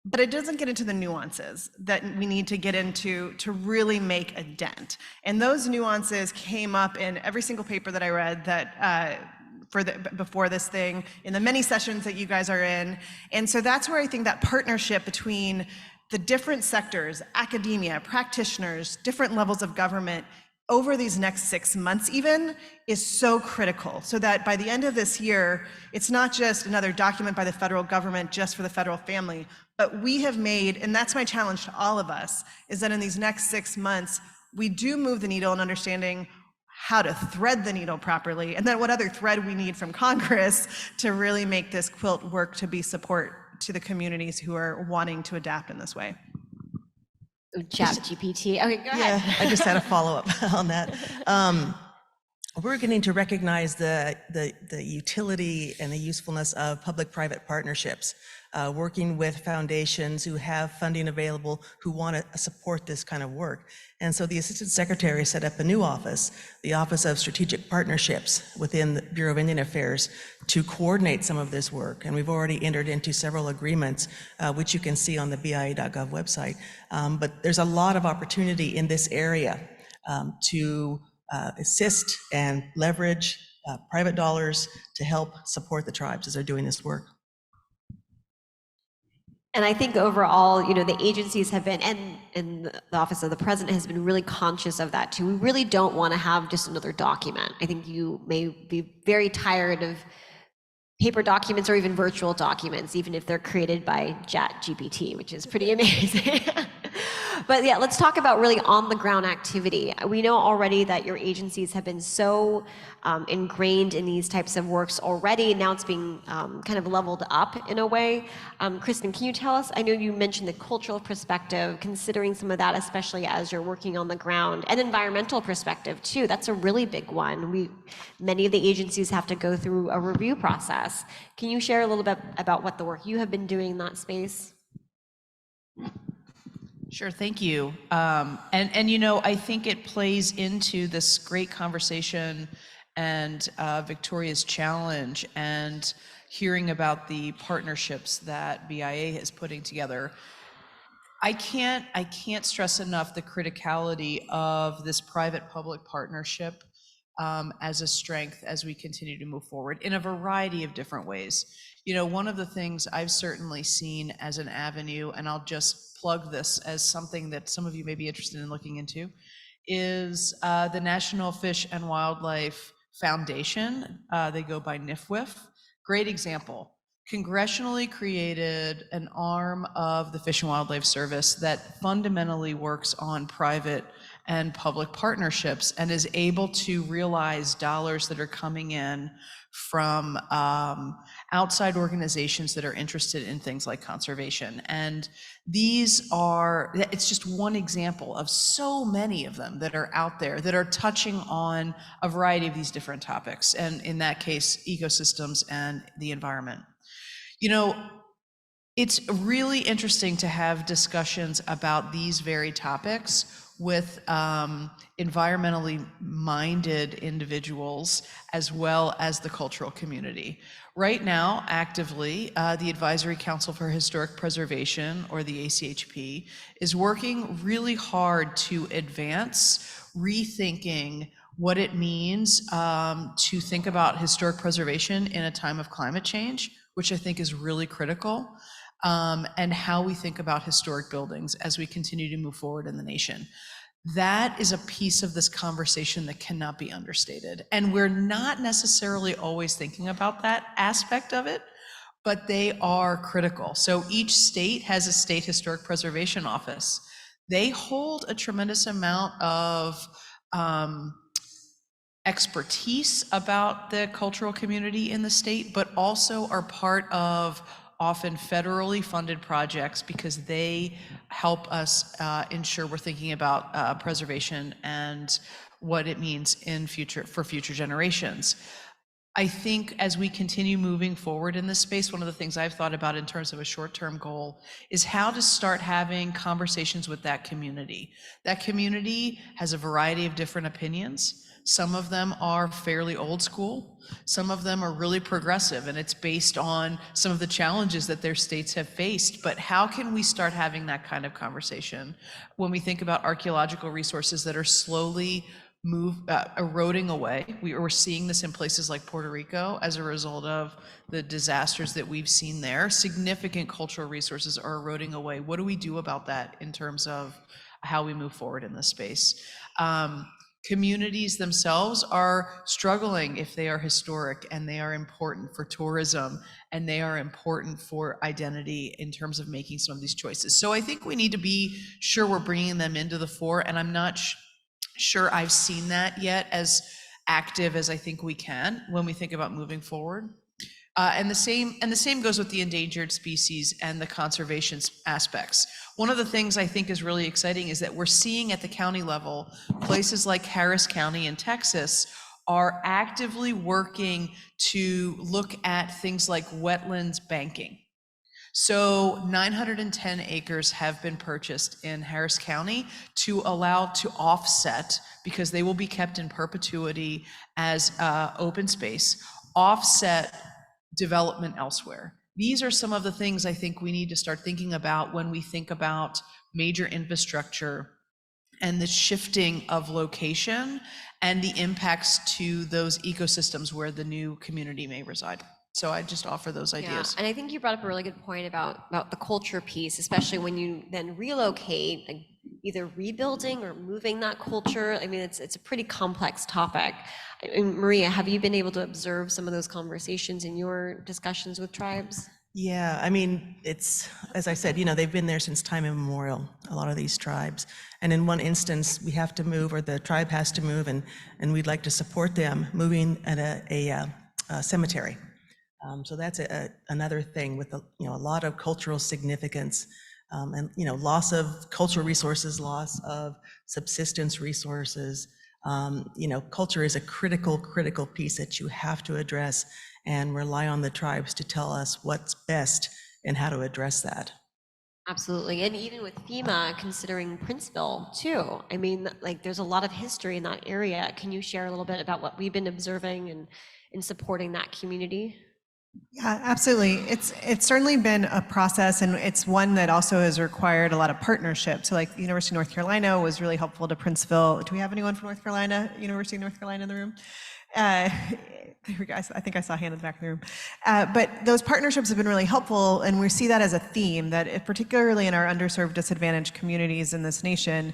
Speaker 3: But it doesn't get into the nuances that we need to get into to really make a dent. And those nuances came up in every single paper that I read that before this thing, in the many sessions that you guys are in. And so that's where I think that partnership between the different sectors, academia, practitioners, different levels of government, over these next 6 months even, is so critical, so that by the end of this year, it's not just another document by the federal government just for the federal family, but we have made, and that's my challenge to all of us, is that in these next 6 months, we do move the needle in understanding how to thread the needle properly, and then what other thread we need from Congress to really make this quilt work to be support to the communities who are wanting to adapt in this way.
Speaker 1: ChatGPT. Okay, go ahead.
Speaker 4: Yeah, I just had a follow-up on that. We're beginning to recognize the utility and the usefulness of public-private partnerships, working with foundations who have funding available, who want to support this kind of work. And so the Assistant Secretary set up a new office, the Office of Strategic Partnerships within the Bureau of Indian Affairs, to coordinate some of this work. And we've already entered into several agreements, which you can see on the BIA.gov website. But there's a lot of opportunity in this area to assist and leverage private dollars to help support the tribes as they're doing this work.
Speaker 1: And I think overall, the agencies have been, and the Office of the President has been really conscious of that too. We really don't want to have just another document. I think you may be very tired of paper documents or even virtual documents, even if they're created by ChatGPT, which is pretty amazing. But yeah, let's talk about really on-the-ground activity. We know already that your agencies have been so ingrained in these types of works already. Now it's being kind of leveled up in a way. Kristen, can you tell us, I know you mentioned the cultural perspective, considering some of that, especially as you're working on the ground, and environmental perspective too. That's a really big one. Many of the agencies have to go through a review process. Can you share a little bit about what the work you have been doing in that space?
Speaker 5: Sure, thank you. I think it plays into this great conversation and Victoria's challenge and hearing about the partnerships that BIA is putting together. I can't stress enough the criticality of this private-public partnership as a strength as we continue to move forward in a variety of different ways. One of the things I've certainly seen as an avenue, and I'll just plug this as something that some of you may be interested in looking into, is the National Fish and Wildlife Foundation. They go by NIFWIF. Great example. Congressionally created an arm of the Fish and Wildlife Service that fundamentally works on private and public partnerships and is able to realize dollars that are coming in from outside organizations that are interested in things like conservation. And it's just one example of so many of them that are out there that are touching on a variety of these different topics, and in that case, ecosystems and the environment. It's really interesting to have discussions about these very topics with environmentally minded individuals as well as the cultural community. Right now, actively, the Advisory Council for Historic Preservation, or the ACHP, is working really hard to advance rethinking what it means to think about historic preservation in a time of climate change, which I think is really critical, and how we think about historic buildings as we continue to move forward in the nation. That is a piece of this conversation that cannot be understated. And we're not necessarily always thinking about that aspect of it, but they are critical. So each state has a state historic preservation office. They hold a tremendous amount of expertise about the cultural community in the state, but also are part of often federally funded projects because they help us ensure we're thinking about preservation and what it means for future generations. I think as we continue moving forward in this space, one of the things I've thought about in terms of a short-term goal is how to start having conversations with that community. That community has a variety of different opinions. Some of them are fairly old school. Some of them are really progressive, and it's based on some of the challenges that their states have faced. But how can we start having that kind of conversation when we think about archaeological resources that are slowly eroding away? We're seeing this in places like Puerto Rico as a result of the disasters that we've seen there. Significant cultural resources are eroding away. What do we do about that in terms of how we move forward in this space? Communities themselves are struggling if they are historic, and they are important for tourism, and they are important for identity in terms of making some of these choices. So I think we need to be sure we're bringing them into the fore, and I'm not sure I've seen that yet as active as I think we can when we think about moving forward. And the same goes with the endangered species and the conservation aspects. One of the things I think is really exciting is that we're seeing at the county level, places like Harris County in Texas are actively working to look at things like wetlands banking. So 910 acres have been purchased in Harris County to allow to offset, because they will be kept in perpetuity as open space, offset development elsewhere. These are some of the things I think we need to start thinking about when we think about major infrastructure and the shifting of location and the impacts to those ecosystems where the new community may reside. So I just offer those ideas.
Speaker 1: And I think you brought up a really good point about the culture piece, especially when you then relocate, like either rebuilding or moving that culture. I mean, it's a pretty complex topic. And Maria, have you been able to observe some of those conversations in your discussions with tribes?
Speaker 4: Yeah, I mean, it's, as I said, you know, they've been there since time immemorial, a lot of these tribes. And in one instance, we have to move, or the tribe has to move, and we'd like to support them moving at a cemetery. So that's another thing with a lot of cultural significance, and loss of cultural resources, loss of subsistence resources. Culture is a critical piece that you have to address, and rely on the tribes to tell us what's best and how to address that.
Speaker 1: Absolutely. And even with FEMA considering Princeville too, I mean, like there's a lot of history in that area. Can you share a little bit about what we've been observing and in supporting that community?
Speaker 3: Yeah, absolutely. It's certainly been a process, and it's one that also has required a lot of partnership. So like the University of North Carolina was really helpful to Princeville. Do we have anyone from North Carolina, University of North Carolina in the room? There we go. I think I saw a hand in the back of the room. But those partnerships have been really helpful, and we see that as a theme, that particularly in our underserved, disadvantaged communities in this nation,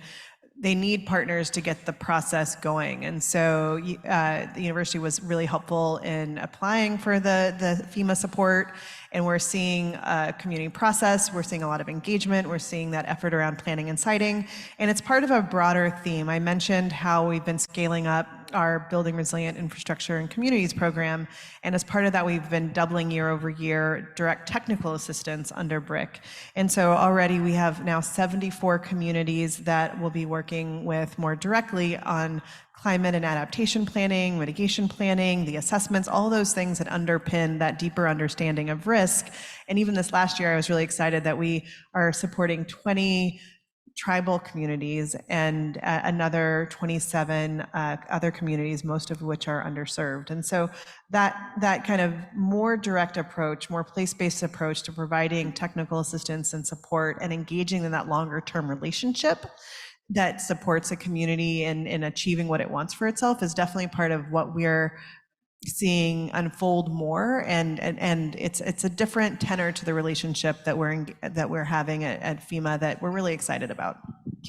Speaker 3: they need partners to get the process going. And so the university was really helpful in applying for the FEMA support, and we're seeing a community process, we're seeing a lot of engagement, we're seeing that effort around planning and siting, and it's part of a broader theme. I mentioned how we've been scaling up our Building Resilient Infrastructure and Communities program, and as part of that, we've been doubling year over year direct technical assistance under BRIC. And so already we have now 74 communities that will be working with more directly on climate and adaptation planning, mitigation planning, the assessments, all those things that underpin that deeper understanding of risk. And even this last year, I was really excited that we are supporting 20 tribal communities and another 27 other communities, most of which are underserved. And so that kind of more direct approach, more place-based approach to providing technical assistance and support and engaging in that longer term relationship that supports a community in achieving what it wants for itself is definitely part of what we're seeing unfold more, and it's a different tenor to the relationship that we're having at FEMA that we're really excited about.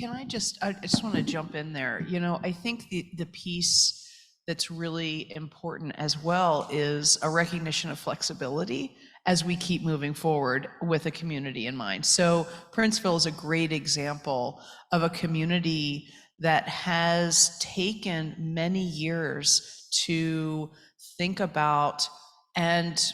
Speaker 5: I just want to jump in there. I think the piece that's really important as well is a recognition of flexibility as we keep moving forward with a community in mind. So Princeville is a great example of a community that has taken many years to think about and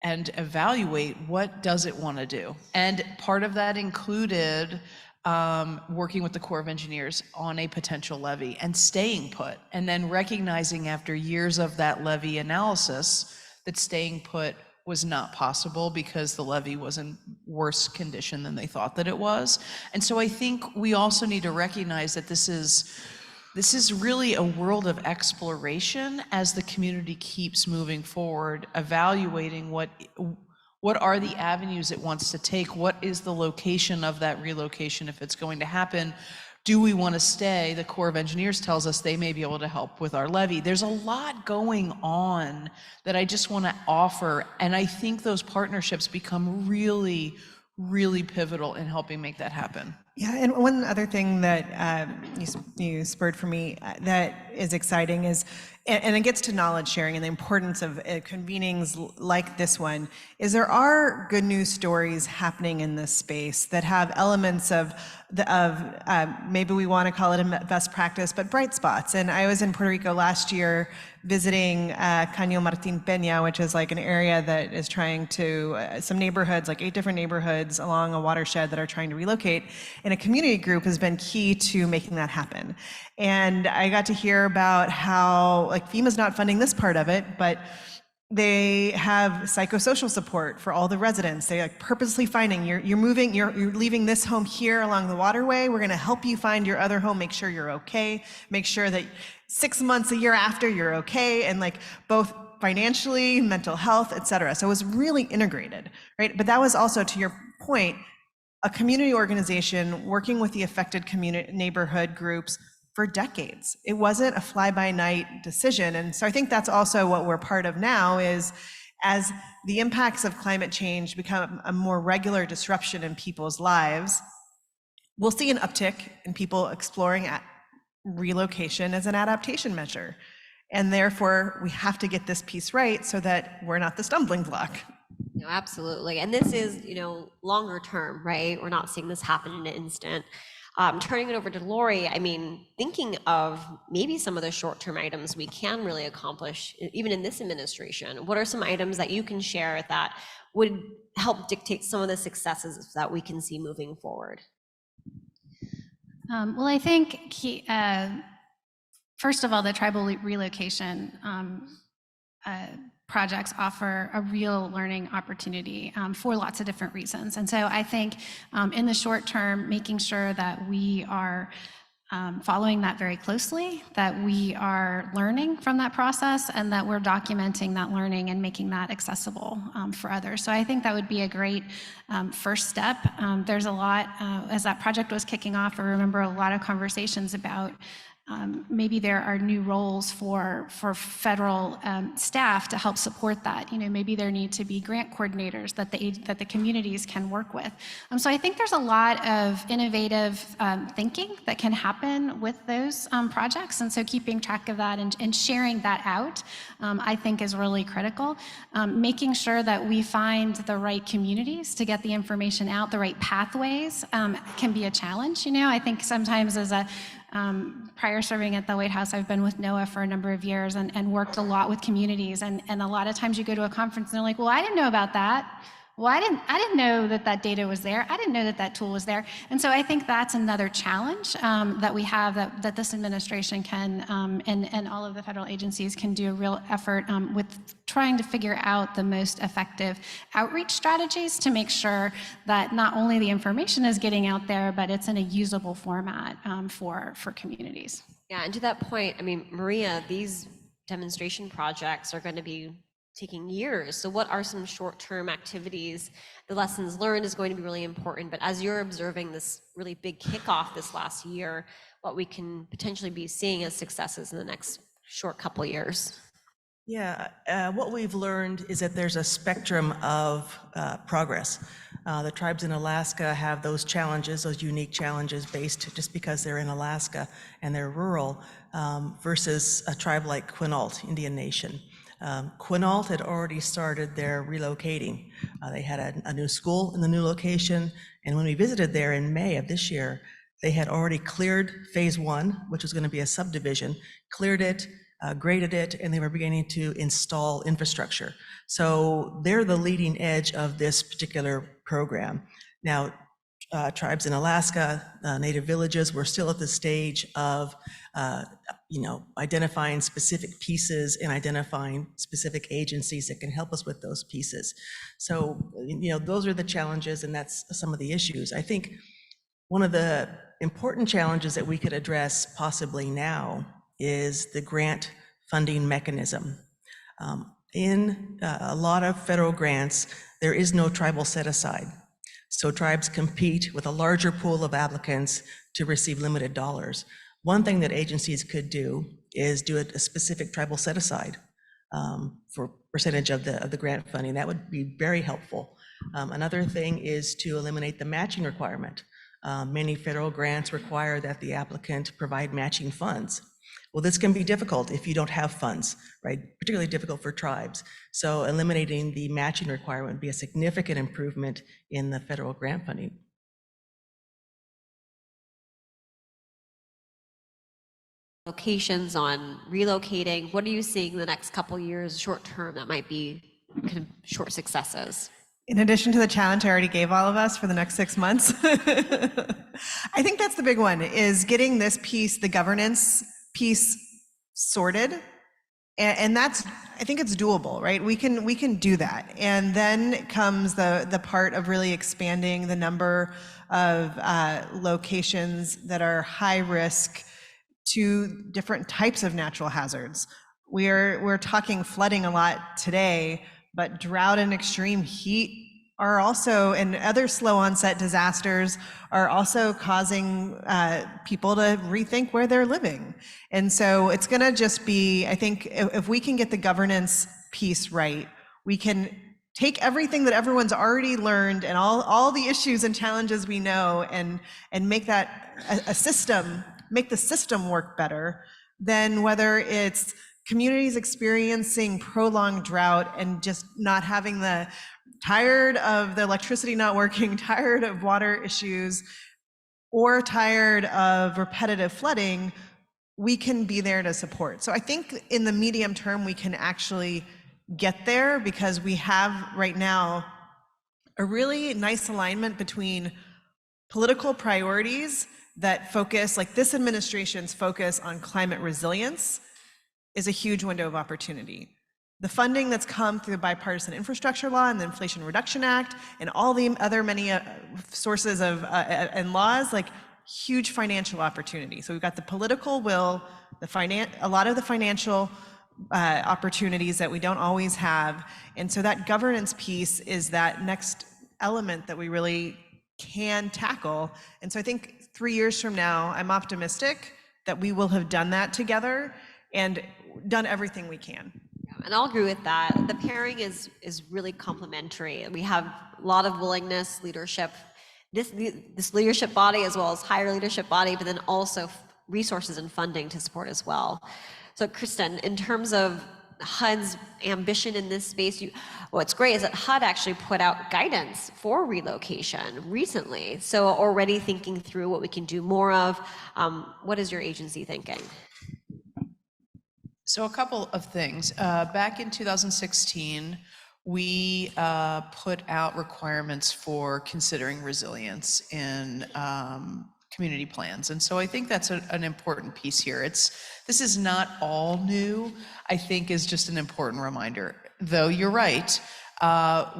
Speaker 5: evaluate what does it want to do. And part of that included working with the Corps of Engineers on a potential levy and staying put, and then recognizing after years of that levy analysis that staying put was not possible because the levee was in worse condition than they thought that it was. And so I think we also need to recognize that this is really a world of exploration as the community keeps moving forward, evaluating what are the avenues it wants to take, what is the location of that relocation if it's going to happen. Do we want to stay? The Corps of Engineers tells us they may be able to help with our levee. There's a lot going on that I just want to offer, and I think those partnerships become really, really pivotal in helping make that happen.
Speaker 3: Yeah, and one other thing that you spurred for me that is exciting is, and it gets to knowledge sharing and the importance of convenings like this one, is there are good news stories happening in this space that have elements of maybe we want to call it a best practice, but bright spots. And I was in Puerto Rico last year visiting Caño Martín Peña, which is like an area that is trying to, some neighborhoods, like 8 different neighborhoods along a watershed that are trying to relocate. in a community group has been key to making that happen. And I got to hear about how, like, FEMA's not funding this part of it, but they have psychosocial support for all the residents. They like purposely finding, you're moving, you're leaving this home here along the waterway. We're going to help you find your other home, make sure you're okay, make sure that 6 months, a year after, you're okay, and like both financially, mental health, et cetera. So it was really integrated, right? But that was also, to your point, a community organization working with the affected community neighborhood groups for decades. It wasn't a fly-by-night decision. And so I think that's also what we're part of now, is as the impacts of climate change become a more regular disruption in people's lives, we'll see an uptick in people exploring relocation as an adaptation measure. And therefore, we have to get this piece right so that we're not the stumbling block.
Speaker 1: No, absolutely. And this is, longer term, right? We're not seeing this happen in an instant. Turning it over to Lori, I mean, thinking of maybe some of the short-term items we can really accomplish, even in this administration, what are some items that you can share that would help dictate some of the successes that we can see moving forward?
Speaker 2: Well, I think first of all, the tribal relocation projects offer a real learning opportunity for lots of different reasons. And so I think in the short term, making sure that we are following that very closely, that we are learning from that process, and that we're documenting that learning and making that accessible for others. So I think that would be a great first step. There's a lot, as that project was kicking off, I remember a lot of conversations about maybe there are new roles for federal staff to help support that. Maybe there need to be grant coordinators that the communities can work with. So I think there's a lot of innovative thinking that can happen with those projects. And so keeping track of that and sharing that out, I think is really critical. Making sure that we find the right communities to get the information out, the right pathways can be a challenge. I think sometimes as a prior serving at the White House, I've been with NOAA for a number of years and worked a lot with communities. And a lot of times you go to a conference and they're like, well, I didn't know about that. Well, I didn't know that data was there. I didn't know that tool was there. And so I think that's another challenge that we have that this administration can, and all of the federal agencies can do a real effort with trying to figure out the most effective outreach strategies to make sure that not only the information is getting out there, but it's in a usable format for communities.
Speaker 1: Yeah, and to that point, I mean, Maria, these demonstration projects are going to be taking years. So what are some short-term activities? The lessons learned is going to be really important, but as you're observing this really big kickoff this last year, what we can potentially be seeing as successes in the next short couple years?
Speaker 4: Yeah, what we've learned is that there's a spectrum of progress. The tribes in Alaska have those challenges, those unique challenges based just because they're in Alaska and they're rural, versus a tribe like Quinault Indian Nation. Quinault had already started their relocating. They had a new school in the new location, and when we visited there in May of this year, they had already cleared phase 1, which was going to be a subdivision, cleared it, graded it, and they were beginning to install infrastructure. So they're the leading edge of this particular program. Now, tribes in Alaska, native villages, were still at the stage of identifying specific pieces and identifying specific agencies that can help us with those pieces. So, those are the challenges, and that's some of the issues. I think one of the important challenges that we could address possibly now is the grant funding mechanism. In a lot of federal grants, there is no tribal set-aside. So tribes compete with a larger pool of applicants to receive limited dollars. One thing that agencies could do is do a specific tribal set-aside for percentage of the grant funding. That would be very helpful. Another thing is to eliminate the matching requirement. Many federal grants require that the applicant provide matching funds. Well, this can be difficult if you don't have funds, right? Particularly difficult for tribes. So eliminating the matching requirement would be a significant improvement in the federal grant funding.
Speaker 1: Locations on relocating, what are you seeing the next couple years short term that might be kind of short successes?
Speaker 3: In addition to the challenge I already gave all of us for the next 6 months, I think that's the big one, is getting this piece, the governance piece, sorted. And that's, I think it's doable, right? We can do that. And then comes the part of really expanding the number of locations that are high risk to different types of natural hazards. We're talking flooding a lot today, but drought and extreme heat are also, and other slow onset disasters are also causing people to rethink where they're living. And so it's gonna just be, I think, if we can get the governance piece right, we can take everything that everyone's already learned and all the issues and challenges we know and make that a system, make the system work better than whether it's communities experiencing prolonged drought and just not having tired of the electricity not working, tired of water issues, or tired of repetitive flooding, we can be there to support. So I think in the medium term, we can actually get there because we have right now a really nice alignment between political priorities that focus, like this administration's focus on climate resilience is a huge window of opportunity. The funding that's come through the bipartisan infrastructure law and the Inflation Reduction Act and all the other many sources of and laws, like huge financial opportunity. So we've got the political will, a lot of the financial opportunities that we don't always have. And so that governance piece is that next element that we really can tackle. And so I think 3 years from now, I'm optimistic that we will have done that together and done everything we can.
Speaker 1: And I'll agree with that. The pairing is really complementary. We have a lot of willingness, leadership, this leadership body as well as higher leadership body, but then also resources and funding to support as well. So Kristen, in terms of HUD's ambition in this space, what's great is that HUD actually put out guidance for relocation recently. So already thinking through what we can do more of. What is your agency thinking?
Speaker 5: So a couple of things. Back in 2016, we put out requirements for considering resilience in community plans. And so I think that's an important piece here. This is not all new, I think is just an important reminder. Though you're right,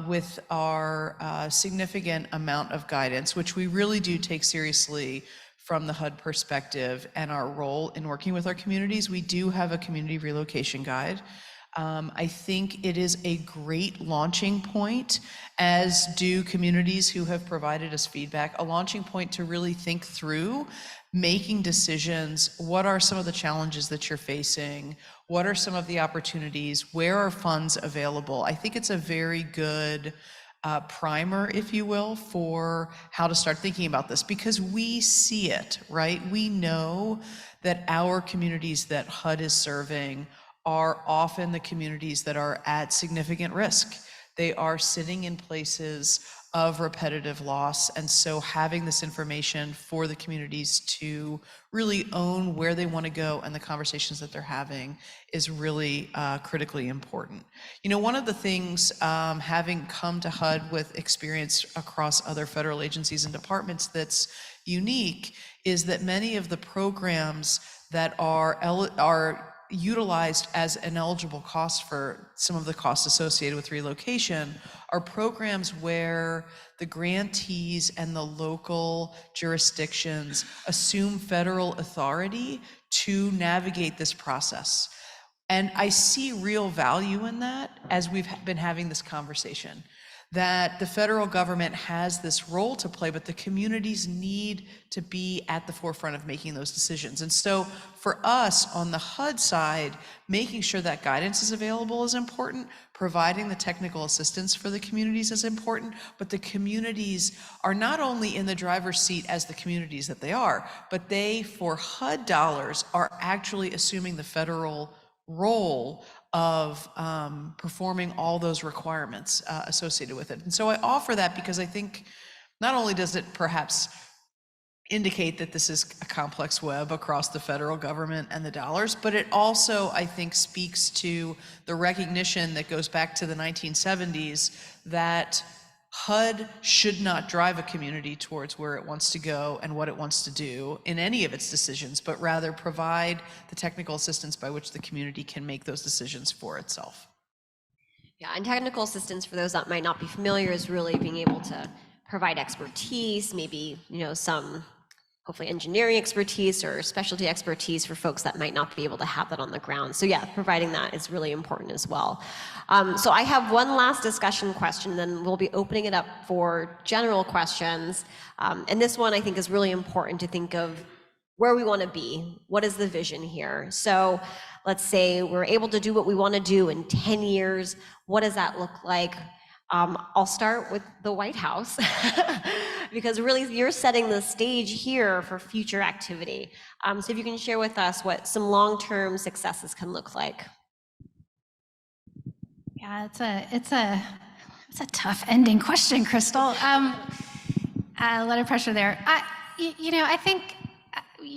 Speaker 5: with our significant amount of guidance, which we really do take seriously from the HUD perspective and our role in working with our communities, we do have a community relocation guide. I think it is a great launching point, as do communities who have provided us feedback, a launching point to really think through making decisions. What are some of the challenges that you're facing? What are some of the opportunities? Where are funds available? I think it's a very good primer, if you will, for how to start thinking about this, because we see it, right? We know that our communities that HUD is serving are often the communities that are at significant risk. They are sitting in places of repetitive loss, and so having this information for the communities to really own where they want to go and the conversations that they're having is really critically important. You know, one of the things, having come to HUD with experience across other federal agencies and departments that's unique, is that many of the programs that are utilized as an eligible cost for some of the costs associated with relocation are programs where the grantees and the local jurisdictions assume federal authority to navigate this process. And I see real value in that as we've been having this conversation, that the federal government has this role to play, but the communities need to be at the forefront of making those decisions. And so for us on the HUD side, making sure that guidance is available is important, providing the technical assistance for the communities is important, but the communities are not only in the driver's seat as the communities that they are, but they, for HUD dollars, are actually assuming the federal role of performing all those requirements associated with it. And so I offer that because I think not only does it perhaps indicate that this is a complex web across the federal government and the dollars, but it also, I think, speaks to the recognition that goes back to the 1970s that HUD should not drive a community towards where it wants to go and what it wants to do in any of its decisions, but rather provide the technical assistance by which the community can make those decisions for itself.
Speaker 1: Yeah, and technical assistance, for those that might not be familiar, is really being able to provide expertise, maybe, some hopefully engineering expertise or specialty expertise for folks that might not be able to have that on the ground. So yeah, providing that is really important as well. So I have one last discussion question, then we'll be opening it up for general questions. And this one I think is really important to think of where we want to be. What is the vision here? So let's say we're able to do what we want to do in 10 years. What does that look like? I'll start with the White House because really you're setting the stage here for future activity. So if you can share with us what some long-term successes can look like.
Speaker 2: Yeah, it's a tough ending question, Crystal. A lot of pressure there. I think,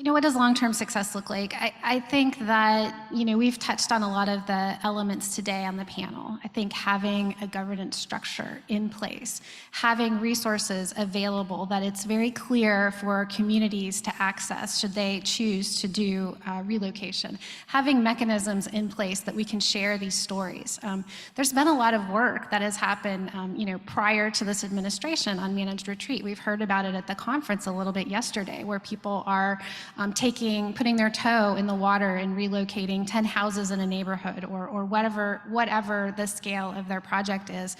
Speaker 2: what does long-term success look like? I think that, we've touched on a lot of the elements today on the panel. I think having a governance structure in place, having resources available that it's very clear for communities to access should they choose to do relocation, having mechanisms in place that we can share these stories. There's been a lot of work that has happened, prior to this administration on managed retreat. We've heard about it at the conference a little bit yesterday, where people are putting their toe in the water and relocating 10 houses in a neighborhood or whatever the scale of their project is.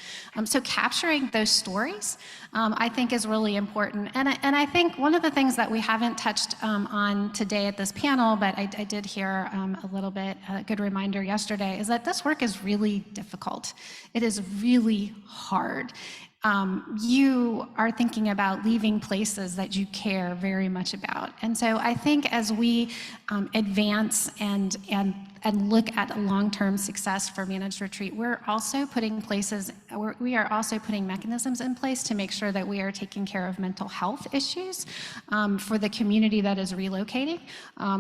Speaker 2: So capturing those stories, I think is really important. And I think one of the things that we haven't touched on today at this panel, but I did hear a little bit, a good reminder yesterday, is that this work is really difficult. It is really hard. You are thinking about leaving places that you care very much about. And so I think as we advance and look at long-term success for managed retreat, we are also putting mechanisms in place to make sure that we are taking care of mental health issues for the community that is relocating,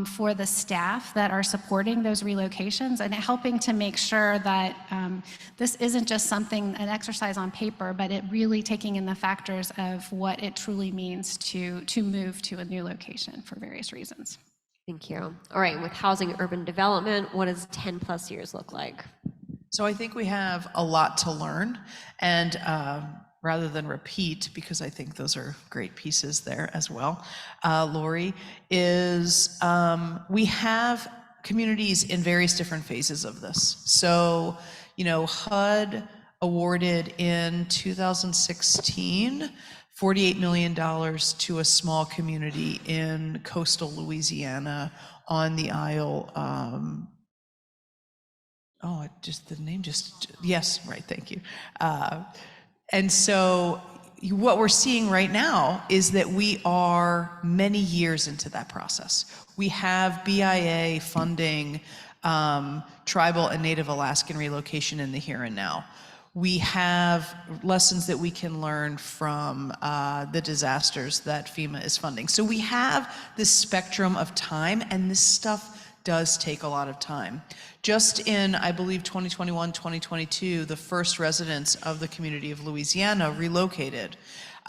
Speaker 2: for the staff that are supporting those relocations, and helping to make sure that this isn't just an exercise on paper, but it really taking in the factors of what it truly means to move to a new location for various reasons.
Speaker 1: Thank you. All right, with housing and urban development, what does 10 plus years look like?
Speaker 5: So I think we have a lot to learn, and rather than repeat, because I think those are great pieces there as well, Lori, is we have communities in various different phases of this. So, HUD awarded in 2016 $48 million to a small community in coastal Louisiana on the Isle. Yes, right, thank you. And so what we're seeing right now is that we are many years into that process. We have BIA funding tribal and Native Alaskan relocation in the here and now. We have lessons that we can learn from the disasters that FEMA is funding. So we have this spectrum of time, and this stuff does take a lot of time. Just in, I believe, 2021, 2022, the first residents of the community of Louisiana relocated.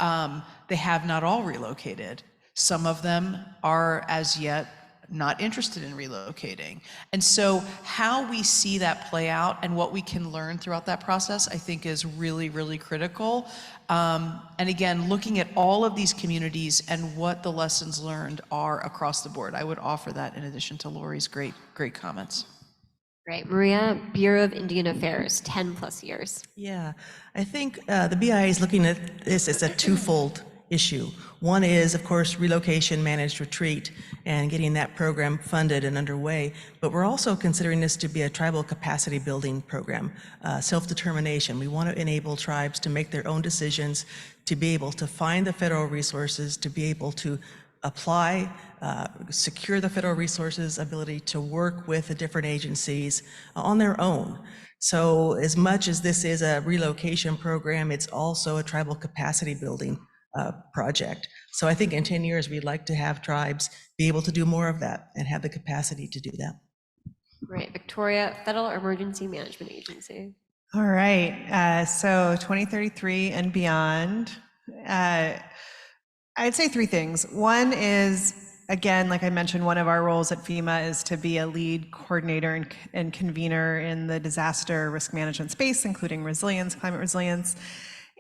Speaker 5: They have not all relocated. Some of them are as yet not interested in relocating. And so how we see that play out and what we can learn throughout that process, I think is really, really critical. And again, looking at all of these communities and what the lessons learned are across the board. I would offer that in addition to Lori's great comments.
Speaker 1: Great. Maria, Bureau of Indian Affairs, 10 plus years.
Speaker 4: Yeah, I think the BIA is looking at this as a twofold issue. One is, of course, relocation managed retreat and getting that program funded and underway, but we're also considering this to be a tribal capacity building program, self-determination. We want to enable tribes to make their own decisions, to be able to find the federal resources, to be able to apply, secure the federal resources, ability to work with the different agencies on their own. So as much as this is a relocation program, it's also a tribal capacity building project. So I think in 10 years, we'd like to have tribes be able to do more of that and have the capacity to do that.
Speaker 1: Right. Victoria, Federal Emergency Management Agency.
Speaker 3: All right, so 2033 and beyond, I'd say three things. One is, again, like I mentioned, one of our roles at FEMA is to be a lead coordinator and convener in the disaster risk management space, including resilience, climate resilience.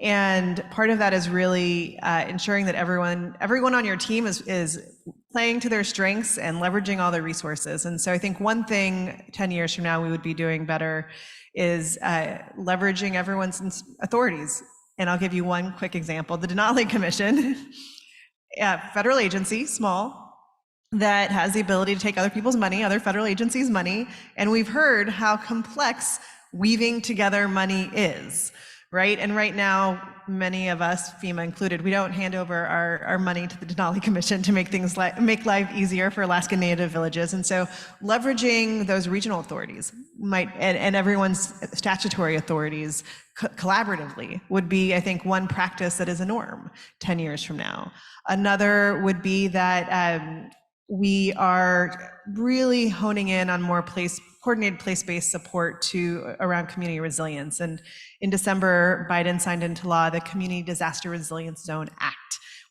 Speaker 3: And part of that is really ensuring that everyone on your team is playing to their strengths and leveraging all their resources. And so I think one thing 10 years from now we would be doing better is leveraging everyone's authorities. And I'll give you one quick example. The Denali Commission, federal agency, small, that has the ability to take other people's money, other federal agencies' money, and we've heard how complex weaving together money is, right? And right now, many of us, FEMA included, we don't hand over our money to the Denali Commission to make things make life easier for Alaska Native villages. And so leveraging those regional authorities and everyone's statutory authorities collaboratively would be, I think, one practice that is a norm 10 years from now. Another would be that we are really honing in on more coordinated place-based support around community resilience. And in December, Biden signed into law the Community Disaster Resilience Zone Act,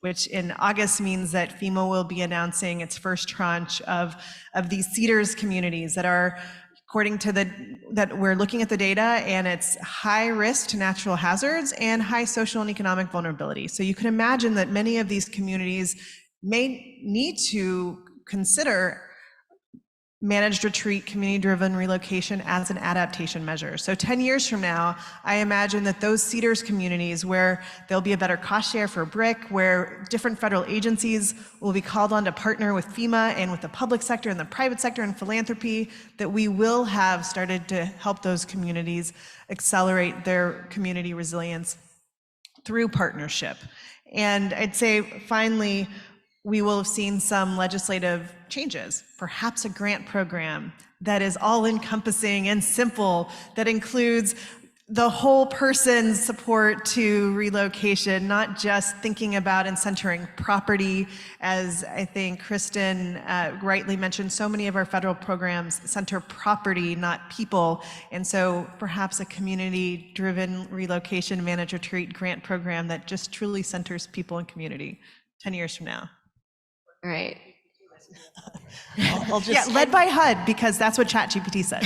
Speaker 3: which in August means that FEMA will be announcing its first tranche of these CEDARS communities that are, according to that we're looking at the data, and it's high risk to natural hazards and high social and economic vulnerability. So you can imagine that many of these communities may need to consider managed retreat, community-driven relocation as an adaptation measure. So 10 years from now, I imagine that those CEDARS communities where there'll be a better cost share for BRIC, where different federal agencies will be called on to partner with FEMA and with the public sector and the private sector and philanthropy, that we will have started to help those communities accelerate their community resilience through partnership. And I'd say, finally, we will have seen some legislative changes, perhaps a grant program that is all-encompassing and simple, that includes the whole person's support to relocation, not just thinking about and centering property. As I think Kristen rightly mentioned, so many of our federal programs center property, not people. And so perhaps a community-driven relocation managed retreat grant program that just truly centers people and community 10 years from now.
Speaker 1: All right.
Speaker 4: I'll just,
Speaker 3: Led by HUD, because that's what ChatGPT said.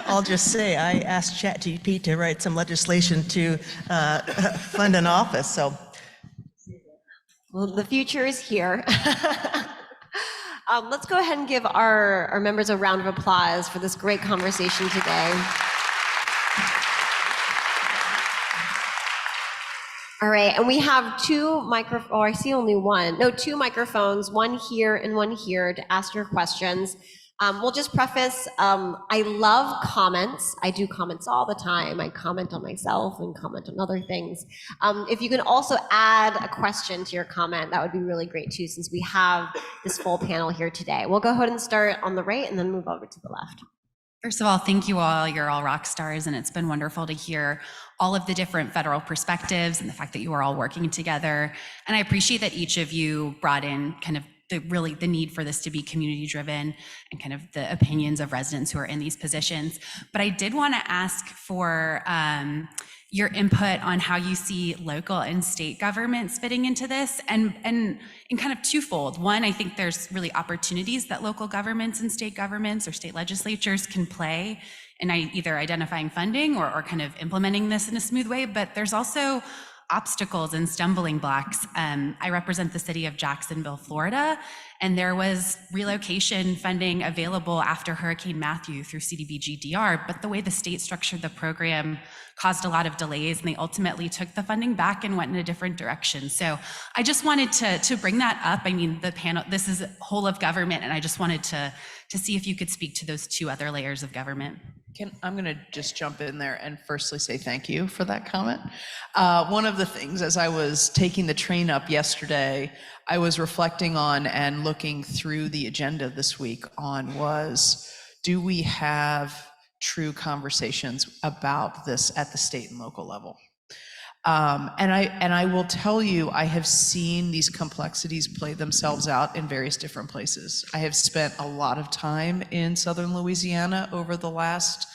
Speaker 4: I'll just say, I asked ChatGPT to write some legislation to fund an office, so.
Speaker 1: Well, the future is here. Let's go ahead and give our members a round of applause for this great conversation today. All right, and we have two microphones, one here and one here to ask your questions. We'll just preface, I love comments. I do comments all the time. I comment on myself and comment on other things. If you can also add a question to your comment, that would be really great too, since we have this full panel here today. We'll go ahead and start on the right and then move over to the left.
Speaker 6: First of all, thank you all. You're all rock stars, and it's been wonderful to hear all of the different federal perspectives and the fact that you are all working together. And I appreciate that each of you brought in kind of the need for this to be community driven and kind of the opinions of residents who are in these positions. But I did want to ask for your input on how you see local and state governments fitting into this, and in kind of twofold. One, I think there's really opportunities that local governments and state governments or state legislatures can play in either identifying funding or kind of implementing this in a smooth way, but there's also obstacles and stumbling blocks. I represent the city of Jacksonville, Florida, and there was relocation funding available after Hurricane Matthew through CDBG-DR, but the way the state structured the program caused a lot of delays, and they ultimately took the funding back and went in a different direction. So I just wanted to bring that up. I mean, the panel, this is whole of government, and I just wanted to see if you could speak to those two other layers of government.
Speaker 5: I'm going to just jump in there and firstly say thank you for that comment. One of the things, as I was taking the train up yesterday, I was reflecting on and looking through the agenda this week on was, do we have true conversations about this at the state and local level? And I will tell you, I have seen these complexities play themselves out in various different places. I have spent a lot of time in southern Louisiana over the last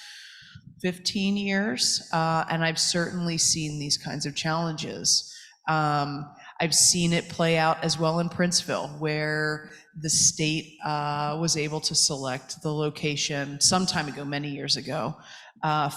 Speaker 5: 15 years, and I've certainly seen these kinds of challenges. I've seen it play out as well in Princeville, where the state was able to select the location some time ago, many years ago,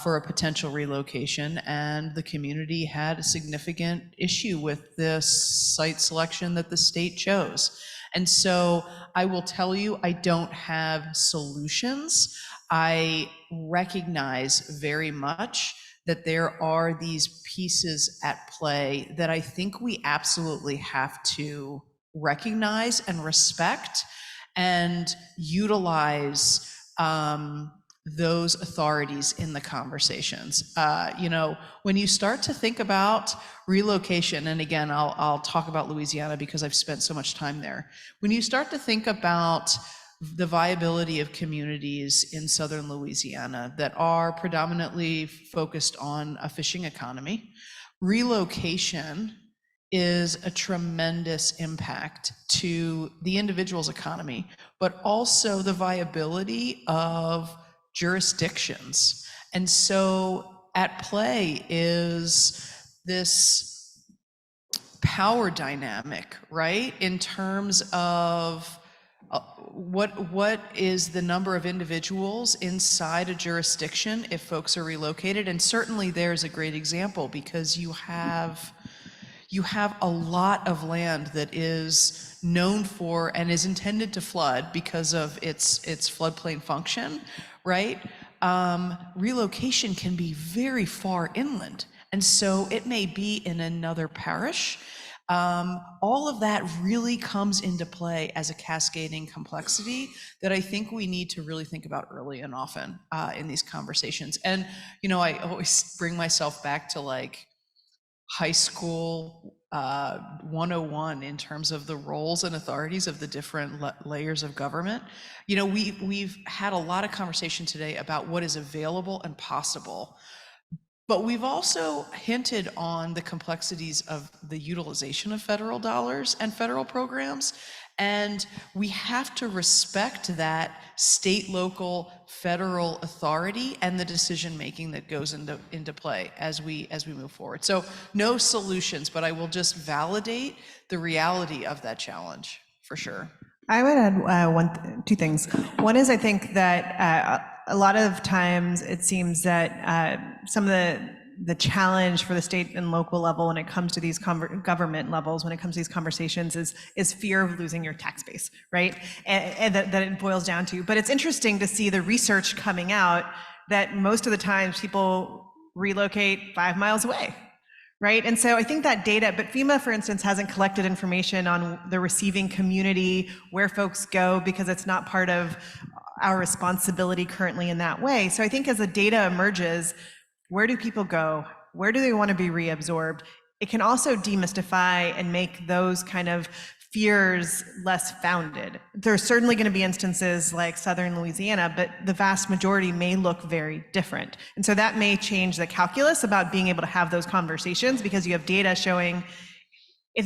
Speaker 5: for a potential relocation, and the community had a significant issue with this site selection that the state chose. And so I will tell you, I don't have solutions. I recognize very much that there are these pieces at play that I think we absolutely have to recognize and respect and utilize those authorities in the conversations. You know, when you start to think about relocation, and again, I'll talk about Louisiana because I've spent so much time there. When you start to think about the viability of communities in southern Louisiana that are predominantly focused on a fishing economy, relocation is a tremendous impact to the individual's economy, but also the viability of jurisdictions. And so at play is this power dynamic, right? In terms of what is the number of individuals inside a jurisdiction if folks are relocated? And certainly there's a great example because you have a lot of land that is known for and is intended to flood because of its floodplain function, right? Relocation can be very far inland, and so it may be in another parish. All of that really comes into play as a cascading complexity that I think we need to really think about early and often in these conversations. And, you know, I always bring myself back to like high school 101 in terms of the roles and authorities of the different layers of government. You know, we've had a lot of conversation today about what is available and possible. But we've also hinted on the complexities of the utilization of federal dollars and federal programs. And we have to respect that state, local, federal authority and the decision-making that goes into play as we move forward. So no solutions, but I will just validate the reality of that challenge, for sure.
Speaker 3: I would add two things. One is I think that a lot of times it seems that some of the challenge for the state and local level when it comes to these government levels, when it comes to these conversations is fear of losing your tax base, right? And that it boils down to. But it's interesting to see the research coming out that most of the times people relocate 5 miles away, right? And so I think that data, but FEMA, for instance, hasn't collected information on the receiving community, where folks go, because it's not part of our responsibility currently in that way. So I think as the data emerges, where do people go? Where do they want to be reabsorbed? It can also demystify and make those kind of fears less founded. There's certainly going to be instances like southern Louisiana, but the vast majority may look very different. And so that may change the calculus about being able to have those conversations, because you have data showing it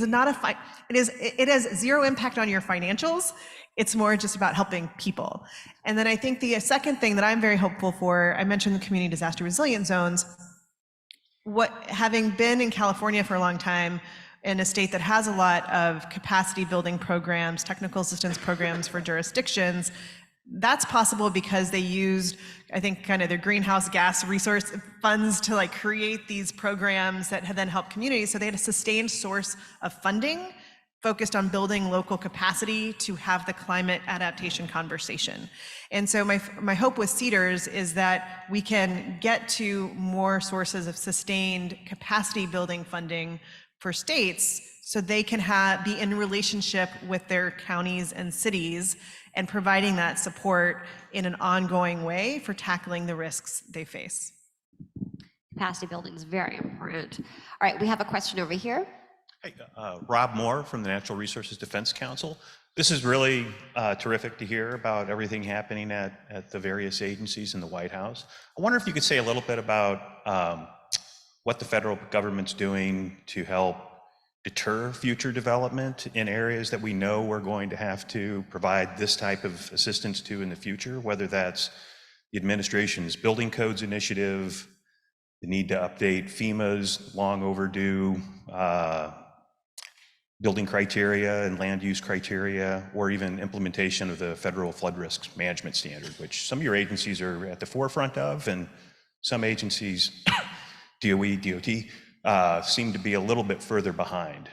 Speaker 3: has zero impact on your financials. It's more just about helping people. And then I think the second thing that I'm very hopeful for, I mentioned the community disaster resilient zones. Having been in California for a long time, in a state that has a lot of capacity building programs, technical assistance programs for jurisdictions, that's possible because they used, I think, kind of their greenhouse gas resource funds to like create these programs that then help communities. So they had a sustained source of funding focused on building local capacity to have the climate adaptation conversation. And so my hope with Cedars is that we can get to more sources of sustained capacity building funding for states so they can be in relationship with their counties and cities and providing that support in an ongoing way for tackling the risks they face.
Speaker 1: Capacity building is very important. All right, we have a question over here.
Speaker 7: Hey, Rob Moore from the Natural Resources Defense Council. This is really terrific to hear about everything happening at the various agencies in the White House. I wonder if you could say a little bit about what the federal government's doing to help deter future development in areas that we know we're going to have to provide this type of assistance to in the future, whether that's the administration's building codes initiative, the need to update FEMA's long overdue building criteria and land use criteria, or even implementation of the federal flood risk management standard, which some of your agencies are at the forefront of, and some agencies, DOE, DOT, seem to be a little bit further behind.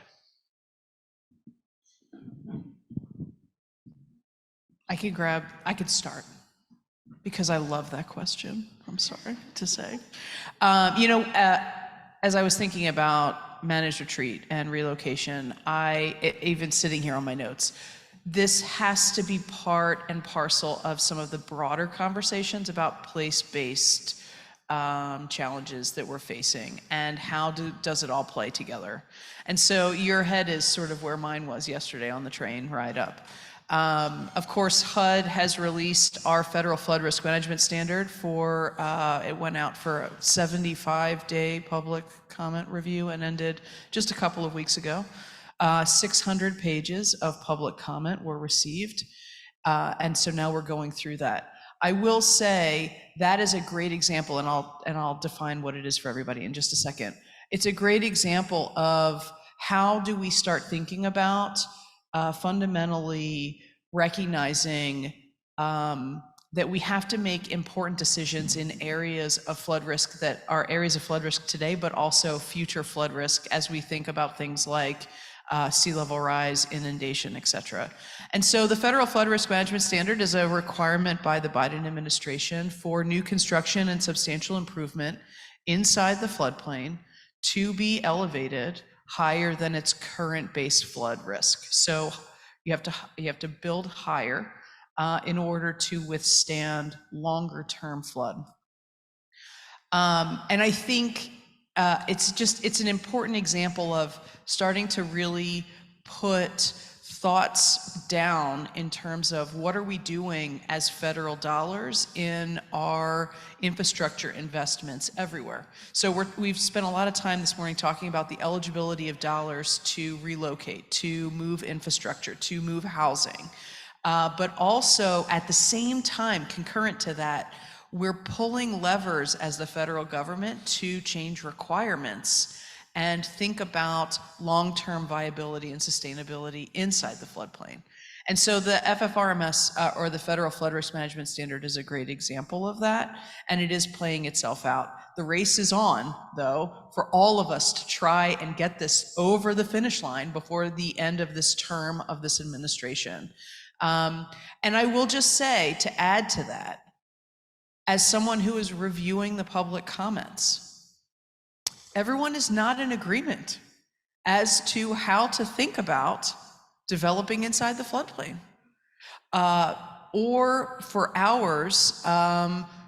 Speaker 5: I could start because I love that question. I'm sorry to say. As I was thinking about managed retreat and relocation, even sitting here on my notes, this has to be part and parcel of some of the broader conversations about place-based challenges that we're facing, and how does it all play together. And so your head is sort of where mine was yesterday on the train ride up. Of course, HUD has released our federal flood risk management standard it went out for a 75-day public comment review and ended just a couple of weeks ago. 600 pages of public comment were received. And so now we're going through that. I will say that is a great example, and I'll define what it is for everybody in just a second. It's a great example of how do we start thinking about fundamentally recognizing that we have to make important decisions in areas of flood risk that are areas of flood risk today, but also future flood risk as we think about things like sea level rise, inundation, et cetera. And so the federal flood risk management standard is a requirement by the Biden administration for new construction and substantial improvement inside the floodplain to be elevated higher than its current base flood risk. So you have to build higher in order to withstand longer term flood. And I think it's an important example of starting to really put thoughts down in terms of what are we doing as federal dollars in our infrastructure investments everywhere. So we've spent a lot of time this morning talking about the eligibility of dollars to relocate, to move infrastructure, to move housing. But also at the same time, concurrent to that, we're pulling levers as the federal government to change requirements and think about long-term viability and sustainability inside the floodplain. And so the FFRMS, or the Federal Flood Risk Management Standard, is a great example of that, and it is playing itself out. The race is on, though, for all of us to try and get this over the finish line before the end of this term of this administration. And I will just say, to add to that, as someone who is reviewing the public comments, everyone is not in agreement as to how to think about developing inside the floodplain, or for hours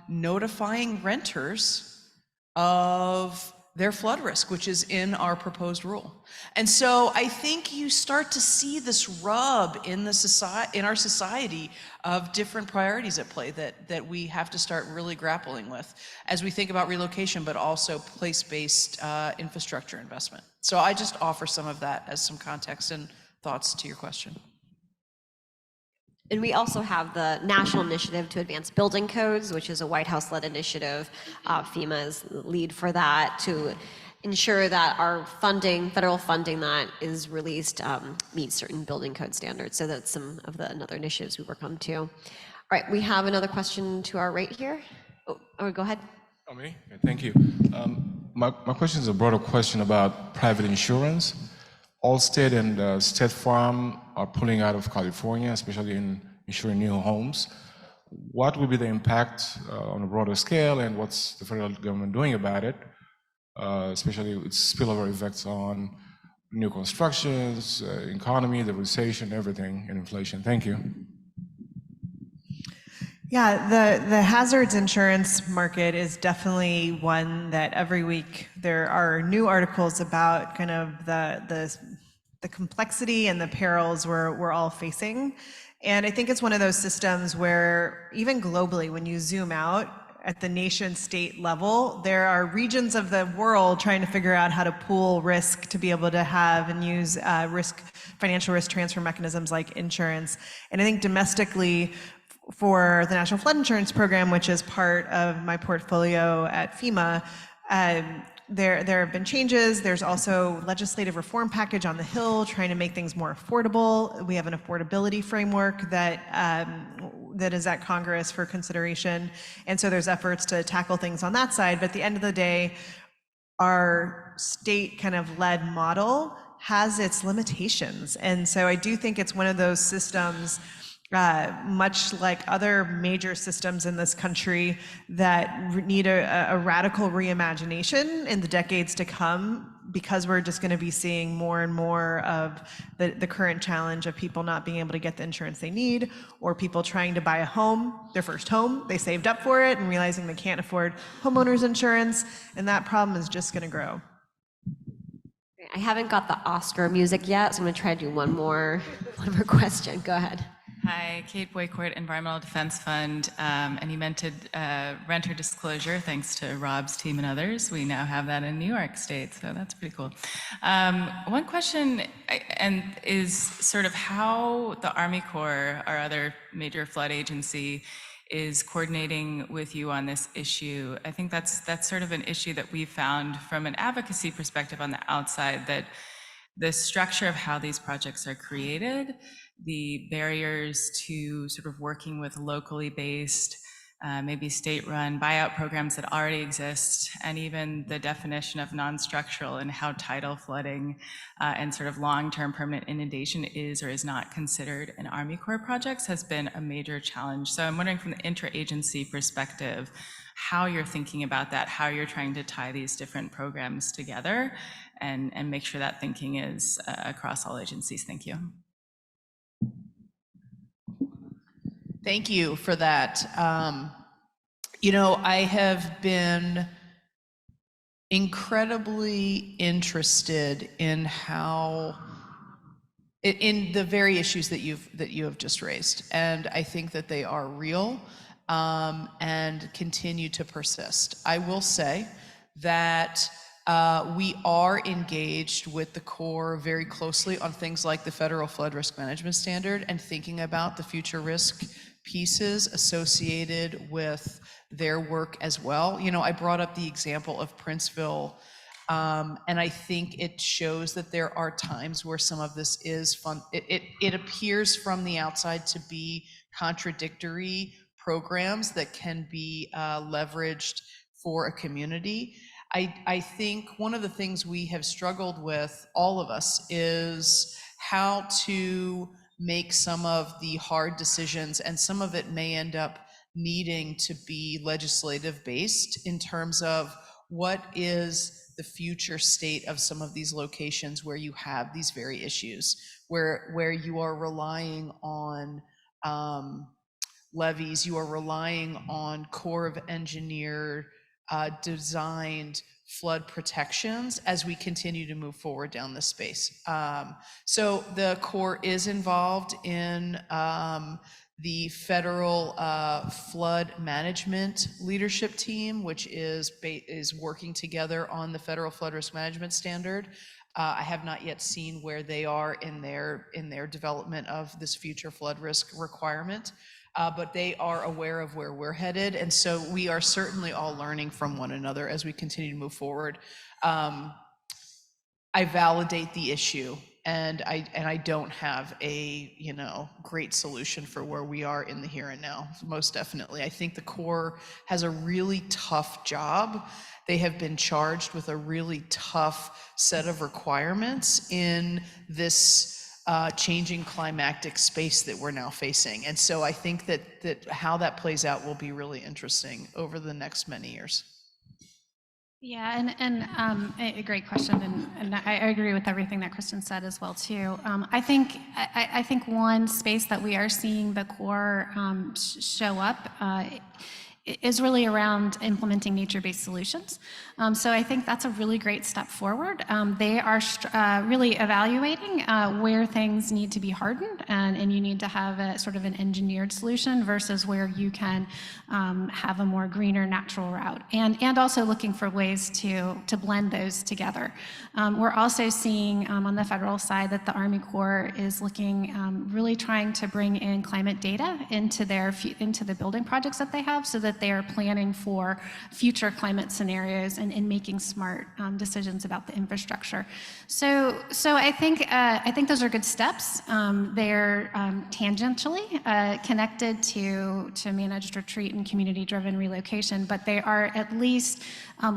Speaker 5: notifying renters of their flood risk, which is in our proposed rule. And so I think you start to see this rub in our society of different priorities at play that we have to start really grappling with as we think about relocation, but also place-based infrastructure investment. So I just offer some of that as some context and thoughts to your question.
Speaker 1: And we also have the National Initiative to Advance Building Codes, which is a White House-led initiative. FEMA is the lead for that, to ensure that our funding, federal funding that is released, meets certain building code standards. So that's some of the other initiatives we work on too. All right, we have another question to our right here. Oh, go ahead.
Speaker 8: Oh, me? Okay, thank you. My question is a broader question about private insurance. Allstate and State Farm are pulling out of California, especially in insuring new homes. What will be the impact on a broader scale, and what's the federal government doing about it, especially its spillover effects on new constructions, economy, the recession, everything, and inflation? Thank you.
Speaker 3: Yeah, the hazards insurance market is definitely one that every week there are new articles about kind of the complexity and the perils we're all facing. And I think it's one of those systems where even globally, when you zoom out at the nation state level, there are regions of the world trying to figure out how to pool risk to be able to have and use financial risk transfer mechanisms like insurance. And I think domestically, for the National Flood Insurance Program, which is part of my portfolio at FEMA, there have been changes. There's also legislative reform package on the Hill trying to make things more affordable. We have an affordability framework that is at Congress for consideration. And so there's efforts to tackle things on that side. But at the end of the day, our state kind of led model has its limitations. And so I do think it's one of those systems, much like other major systems in this country, that need a radical reimagination in the decades to come, because we're just going to be seeing more and more of the current challenge of people not being able to get the insurance they need, or people trying to buy a home, their first home, they saved up for it and realizing they can't afford homeowners insurance, and that problem is just going to grow.
Speaker 1: I haven't got the Oscar music yet, so I'm going to try to do one more question. Go ahead.
Speaker 9: Hi, Kate Boycourt, Environmental Defense Fund, and you mentioned renter disclosure. Thanks to Rob's team and others, we now have that in New York State, so that's pretty cool. One question is sort of how the Army Corps, our other major flood agency, is coordinating with you on this issue. I think that's sort of an issue that we've found from an advocacy perspective on the outside, that the structure of how these projects are created, the barriers to sort of working with locally based, maybe state-run buyout programs that already exist, and even the definition of non-structural and how tidal flooding and sort of long-term permanent inundation is or is not considered in Army Corps projects has been a major challenge. So I'm wondering from the interagency perspective, how you're thinking about that, how you're trying to tie these different programs together and make sure that thinking is across all agencies. Thank you.
Speaker 5: Thank you for that. You know, I have been incredibly interested in in the very issues that you have just raised, and I think that they are real and continue to persist. I will say that we are engaged with the Corps very closely on things like the Federal Flood Risk Management Standard and thinking about the future risk pieces associated with their work as well. You know, I brought up the example of Princeville, and I think it shows that there are times where some of this is fun. It appears from the outside to be contradictory programs that can be leveraged for a community. I think one of the things we have struggled with, all of us, is how to make some of the hard decisions, and some of it may end up needing to be legislative based in terms of what is the future state of some of these locations where you have these very issues, where you are relying on levees, you are relying on Corps of Engineer designed flood protections as we continue to move forward down this space. So the Corps is involved in the federal flood management leadership team, which is working together on the federal flood risk management standard. I have not yet seen where they are in their development of this future flood risk requirement. But they are aware of where we're headed, and so we are certainly all learning from one another as we continue to move forward. I validate the issue, and I don't have a great solution for where we are in the here and now. Most definitely, I think the Corps has a really tough job. They have been charged with a really tough set of requirements in this changing climactic space that we're now facing. And so I think that how that plays out will be really interesting over the next many years.
Speaker 2: Yeah, and a great question, and I agree with everything that Kristen said as well too. I think one space that we are seeing the Corps show up is really around implementing nature-based solutions. So I think that's a really great step forward. They are really evaluating where things need to be hardened, and you need to have a sort of an engineered solution versus where you can have a more greener natural route, and also looking for ways to blend those together. We're also seeing on the federal side that the Army Corps is looking, really trying to bring in climate data into the building projects that they have, so that they are planning for future climate scenarios and making smart decisions about the infrastructure. So I think those are good steps. They're tangentially connected to managed retreat and community-driven relocation, but they are at least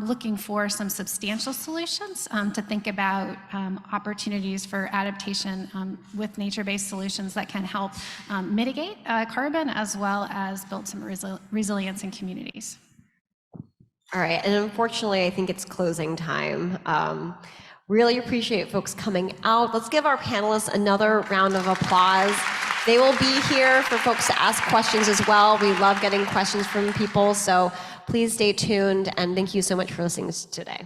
Speaker 2: looking for some substantial solutions to think about opportunities for adaptation with nature-based solutions that can help mitigate carbon, as well as build some resilience in communities.
Speaker 1: All right, and unfortunately, I think it's closing time. Really appreciate folks coming out. Let's give our panelists another round of applause. They will be here for folks to ask questions as well. We love getting questions from people, so please stay tuned, and thank you so much for listening today.